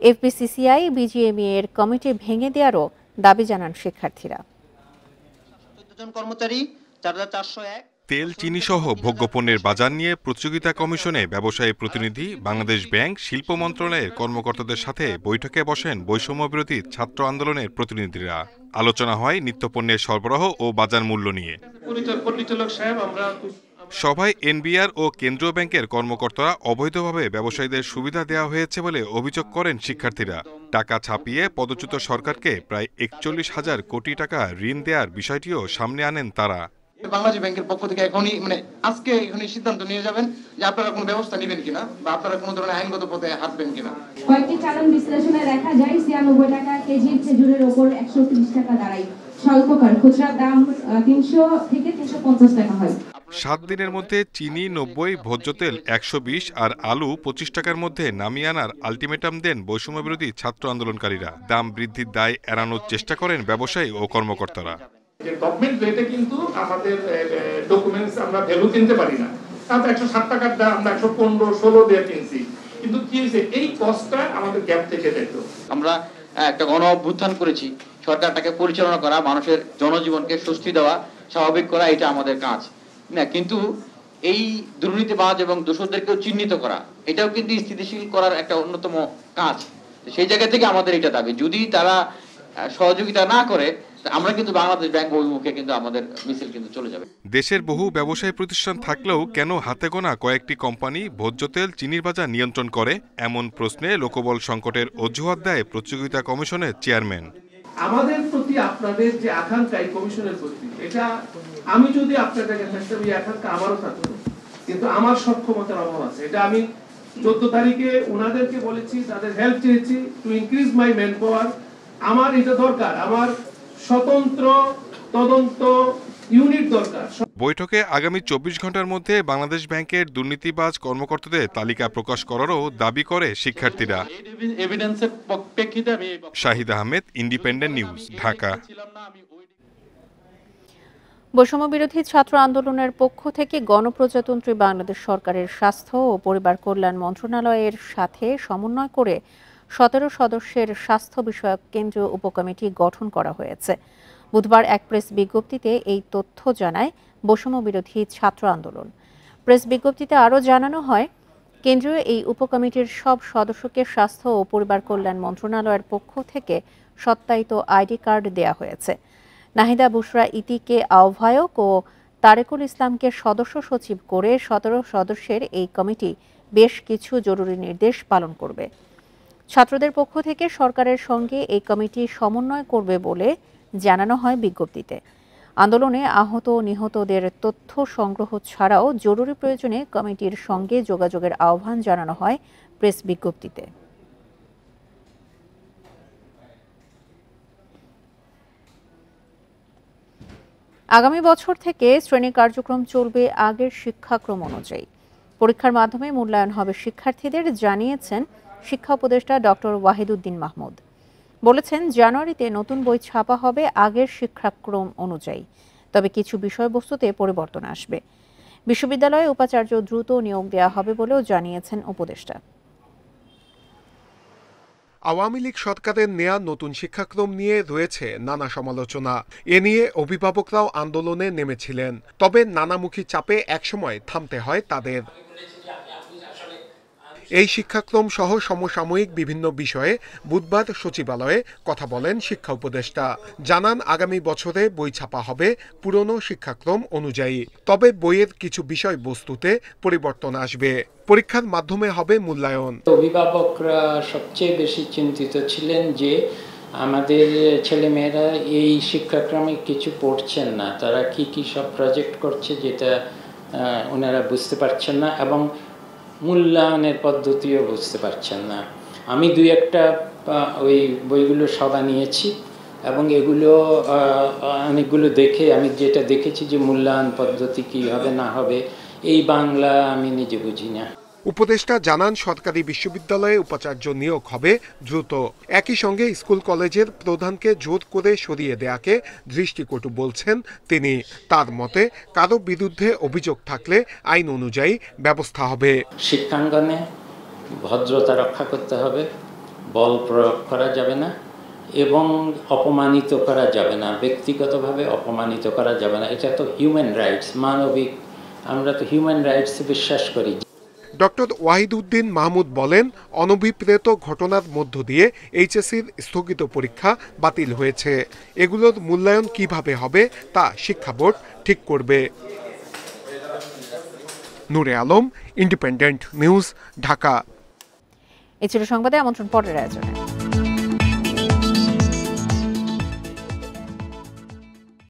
এফবিসিসিআই বিজিএমইএ এর কমিটি ভেঙে দেওয়ারও দাবি জানান শিক্ষার্থীরা। তেল, চিনি সহ ভোগ্যপণ্যের বাজার নিয়ে প্রতিযোগিতা কমিশনে ব্যবসায়ী প্রতিনিধি, বাংলাদেশ ব্যাংক, শিল্প মন্ত্রণালয়ের কর্মকর্তাদের সাথে বৈঠকে বসেন বৈষম্যবিরোধী ছাত্র আন্দোলনের প্রতিনিধিরা। আলোচনা হয় নিত্যপণ্যের সরবরাহ ও বাজার মূল্য নিয়ে। সভায় এনবিআর ও কেন্দ্রীয় ব্যাংকের কর্মকর্তারা অবৈধভাবে ব্যবসায়ীদের সুবিধা দেওয়া হয়েছে বলে অভিযোগ করেন শিক্ষার্থীরা। টাকা ছাপিয়ে পদচ্যুত সরকারকে প্রায় ৪১,০০০ কোটি টাকা ঋণ দেওয়ার বিষয়টিও সামনে আনেন তারা। বাংলাদেশ ব্যাংকের পক্ষ থেকে আজকে সিদ্ধান্ত নিয়ে যাবেন যে আপনারা কোনো ব্যবস্থা নেবেন কিনা বা আপনারা কোনো ধরনের আইনগত পথে হাঁটবেন কিনা। কয়েকটি চালান বিশ্লেষণে দেখা যায় ৯৬ টাকা কেজি খেজুরের ওপর ১৩০ টাকা দাঁড়ায়। স্বল্পকার খুচরা দাম ৩০০ থেকে ৩৫০ টাকা হয়। ৭ দিনের মধ্যে চিনি ৯০, ভোজ্য তেল ১২০ আর আলু ২৫ টাকার মধ্যে নামিয়ে আনার আলটিমেটাম দেন বৈষম্যবিরোধী ছাত্র আন্দোলনকারীরা। দাম বৃদ্ধির দায় এড়ানোর চেষ্টা করেন ব্যবসায়ী ও কর্মকর্তারা। যে গভর্নমেন্ট রেটে কিন্তু আমাদের ডকুমেন্টস আমরা ভ্যালু কিনতে পারি না, তাতে ১৬০ টাকার দাম আমরা ১১৫-১৬ দিয়ে কিনছি, কিন্তু কি হয়েছে এই কস্টটা আমাদের গ্যাপ থেকে যেত। আমরা একটা গণ অভ্যুত্থান করেছি, সরকারটাকে পরিচালনা করা, মানুষের জনজীবনকে স্বস্তি দেওয়া, স্বাভাবিক করা, এটা আমাদের কাজ না। কিন্তু এই দুর্নীতিবাজ এবং দোষরদেরকেও চিহ্নিত করা, এটাও কিন্তু স্থিতিশীল করার একটা অন্যতম কাজ। সেই জায়গা থেকে আমাদের এটা দাবি, যদি তারা সহযোগিতা না করে আমরা কিন্তু বাংলাদেশ ব্যাংক অভিমুখে কিন্তু আমাদের মিছিল কিন্তু চলে যাবে। দেশের বহু ব্যবসায়ী প্রতিষ্ঠান থাকলেও কেন হাতে গোনা কয়েকটি কোম্পানি ভোজ্য তেল, চিনির বাজার নিয়ন্ত্রণ করে, এমন প্রশ্নে লোকবল সংকটের অজুহাত দেয় প্রতিযোগিতা কমিশনের চেয়ারম্যান। আমাদের প্রতি আপনাদের যে আকাঙ্ক্ষা এই কমিশনের প্রতি, এটা আমি যদি আপনার জায়গায় থাকতাম এই আকাঙ্ক্ষা আমারও থাকতো, কিন্তু আমার সক্ষমতার অভাব আছে। এটা আমি 14 তারিখে ওনাদেরকে বলেছি, তাদের হেল্প চেয়েছি to increase my man power. আমার এটা দরকার, আমার স্বতন্ত্র তদন্ত ইউনিট দরকার। বৈঠকে আগামী ২৪ ঘন্টার মধ্যে বাংলাদেশ ব্যাংকের দুর্নীতিবাজ কর্মকর্তাদের তালিকা প্রকাশ করারও দাবি করে শিক্ষার্থীরা। Shahid Ahmed, independent news, Dhaka. বৈষম্যবিরোধী ছাত্র আন্দোলনের পক্ষ থেকে গণপ্রজাতন্ত্রী বাংলাদেশ সরকারের স্বাস্থ্য ও পরিবার কল্যাণ মন্ত্রণালয়ের সাথে সমন্বয় করে ১৭ সদস্যের স্বাস্থ্য বিষয়ক কেন্দ্রীয় উপকমিটি গঠন করা হয়েছে। বুধবার এক প্রেস বিজ্ঞপ্তিতে এই তথ্য জানায় বৈষম্যবিরোধী ছাত্র আন্দোলন। প্রেস বিজ্ঞপ্তিতে আরও জানানো হয়, কেন্দ্রীয় এই উপকমিটির সব সদস্যকে স্বাস্থ্য ও পরিবার কল্যাণ মন্ত্রণালয়ের পক্ষ থেকে সত্যায়িত আইডি কার্ড দেয়া হয়েছে। নাহিদা বুশরা ইতিকে আহ্বায়ক ও তারেকুল ইসলামকে সদস্য সচিব করে ১৭ সদস্যের এই কমিটি বেশ কিছু জরুরি নির্দেশ পালন করবে। ছাত্রদের পক্ষ থেকে সরকারের সঙ্গে এই কমিটি সমন্বয় করবে বলে জানানো হয় বিজ্ঞপ্তিতে। আন্দোলনে আহত ও নিহতদের তথ্য সংগ্রহ ছাড়াও জরুরি প্রয়োজনে কমিটির সঙ্গে যোগাযোগের আহ্বান জানানো হয় প্রেস বিজ্ঞপ্তিতে। আগামী বছর থেকে শ্রেণী কার্যক্রম চলবে আগের শিক্ষাক্রম অনুযায়ী। পরীক্ষার মাধ্যমে মূল্যায়ন হবে শিক্ষার্থীদের, জানিয়েছেন শিক্ষা উপদেষ্টা ডক্টর ওয়াহিদুদ্দিন মাহমুদ। বলেছেন, জানুয়ারিতে নতুন বই ছাপা হবে আগের শিক্ষাক্রম অনুযায়ী, তবে কিছু বিষয়বস্তুতে পরিবর্তন আসবে। বিশ্ববিদ্যালয়ে উপাচার্য দ্রুত নিয়োগ দেওয়া হবে বলেও জানিয়েছেন উপদেষ্টা। আওয়ামী লীগ সরকারের নেয়া নতুন শিক্ষাক্রম নিয়ে রয়েছে নানা সমালোচনা। এ নিয়ে অভিভাবকরাও আন্দোলনে নেমেছিলেন, তবে নানামুখী চাপে একসময় থামতে হয় তাদের। এই শিক্ষাক্রম সহ সমসাময়িক বিভিন্ন বিষয়ে বুধবার সচিবালয়ে কথা বলেন শিক্ষা উপদেষ্টা। জানান, আগামী বছরে বই ছাপা হবে পুরনো শিক্ষাক্রম অনুযায়ী, তবে বইয়ের কিছু বিষয়বস্তুতে পরিবর্তন আসবে। পরীক্ষার মাধ্যমে হবে মূল্যায়ন। অভিভাবকরা সবচেয়ে বেশি চিন্তিত ছিলেন যে আমাদের ছেলেমেয়েরা এই শিক্ষাক্রমে কিছু পড়ছেন না, তারা কি কি সব প্রজেক্ট করছে যেটা ওনারা বুঝতে পারছেন না, এবং মূল্যায়নের পদ্ধতিও বুঝতে পারছেন না। আমি দুই একটা ওই বইগুলো সবা নিয়েছি এবং এগুলো অনেকগুলো দেখে আমি যেটা দেখেছি যে মূল্যায়ন পদ্ধতি কী হবে না হবে এই বাংলা আমি নিজে বুঝি না। উপদেষ্টা জানান সরকারি বিশ্ববিদ্যালয়ে উপাচার্য নিয়োগ হবে দ্রুত। একই সঙ্গে স্কুল কলেজের প্রধানকে জোর করে সরিয়ে দেয়াকে দৃষ্টিকটু বলছেন তিনি। তার মতে কারো বিরুদ্ধে অভিযোগ থাকলে আইন অনুযায়ী ব্যবস্থা হবে। শিক্ষাঙ্গনে ভদ্রতা রক্ষা করতে হবে, বল প্রয়োগ করা যাবে না এবং অপমানিত করা যাবে না, ব্যক্তিগতভাবে অপমানিত করা যাবে না। এটা তো হিউম্যান রাইটস, মানবিক, আমরা তো হিউম্যান রাইটসে বিশ্বাস করি। ডক্টর ওয়াহিদউদ্দিন মাহমুদ বলেন, অনভিপ্রেত ঘটনার মধ্য দিয়ে এইচএসসির স্থগিত পরীক্ষা বাতিল হয়েছে। এগুলোর মূল্যায়ন কিভাবে হবে তা শিক্ষা বোর্ড ঠিক করবে। নূরে আলম, ইন্ডিপেন্ডেন্ট নিউজ, ঢাকা। এ ছিল সংবাদে আমন্ত্রণ পরের আয়োজনে।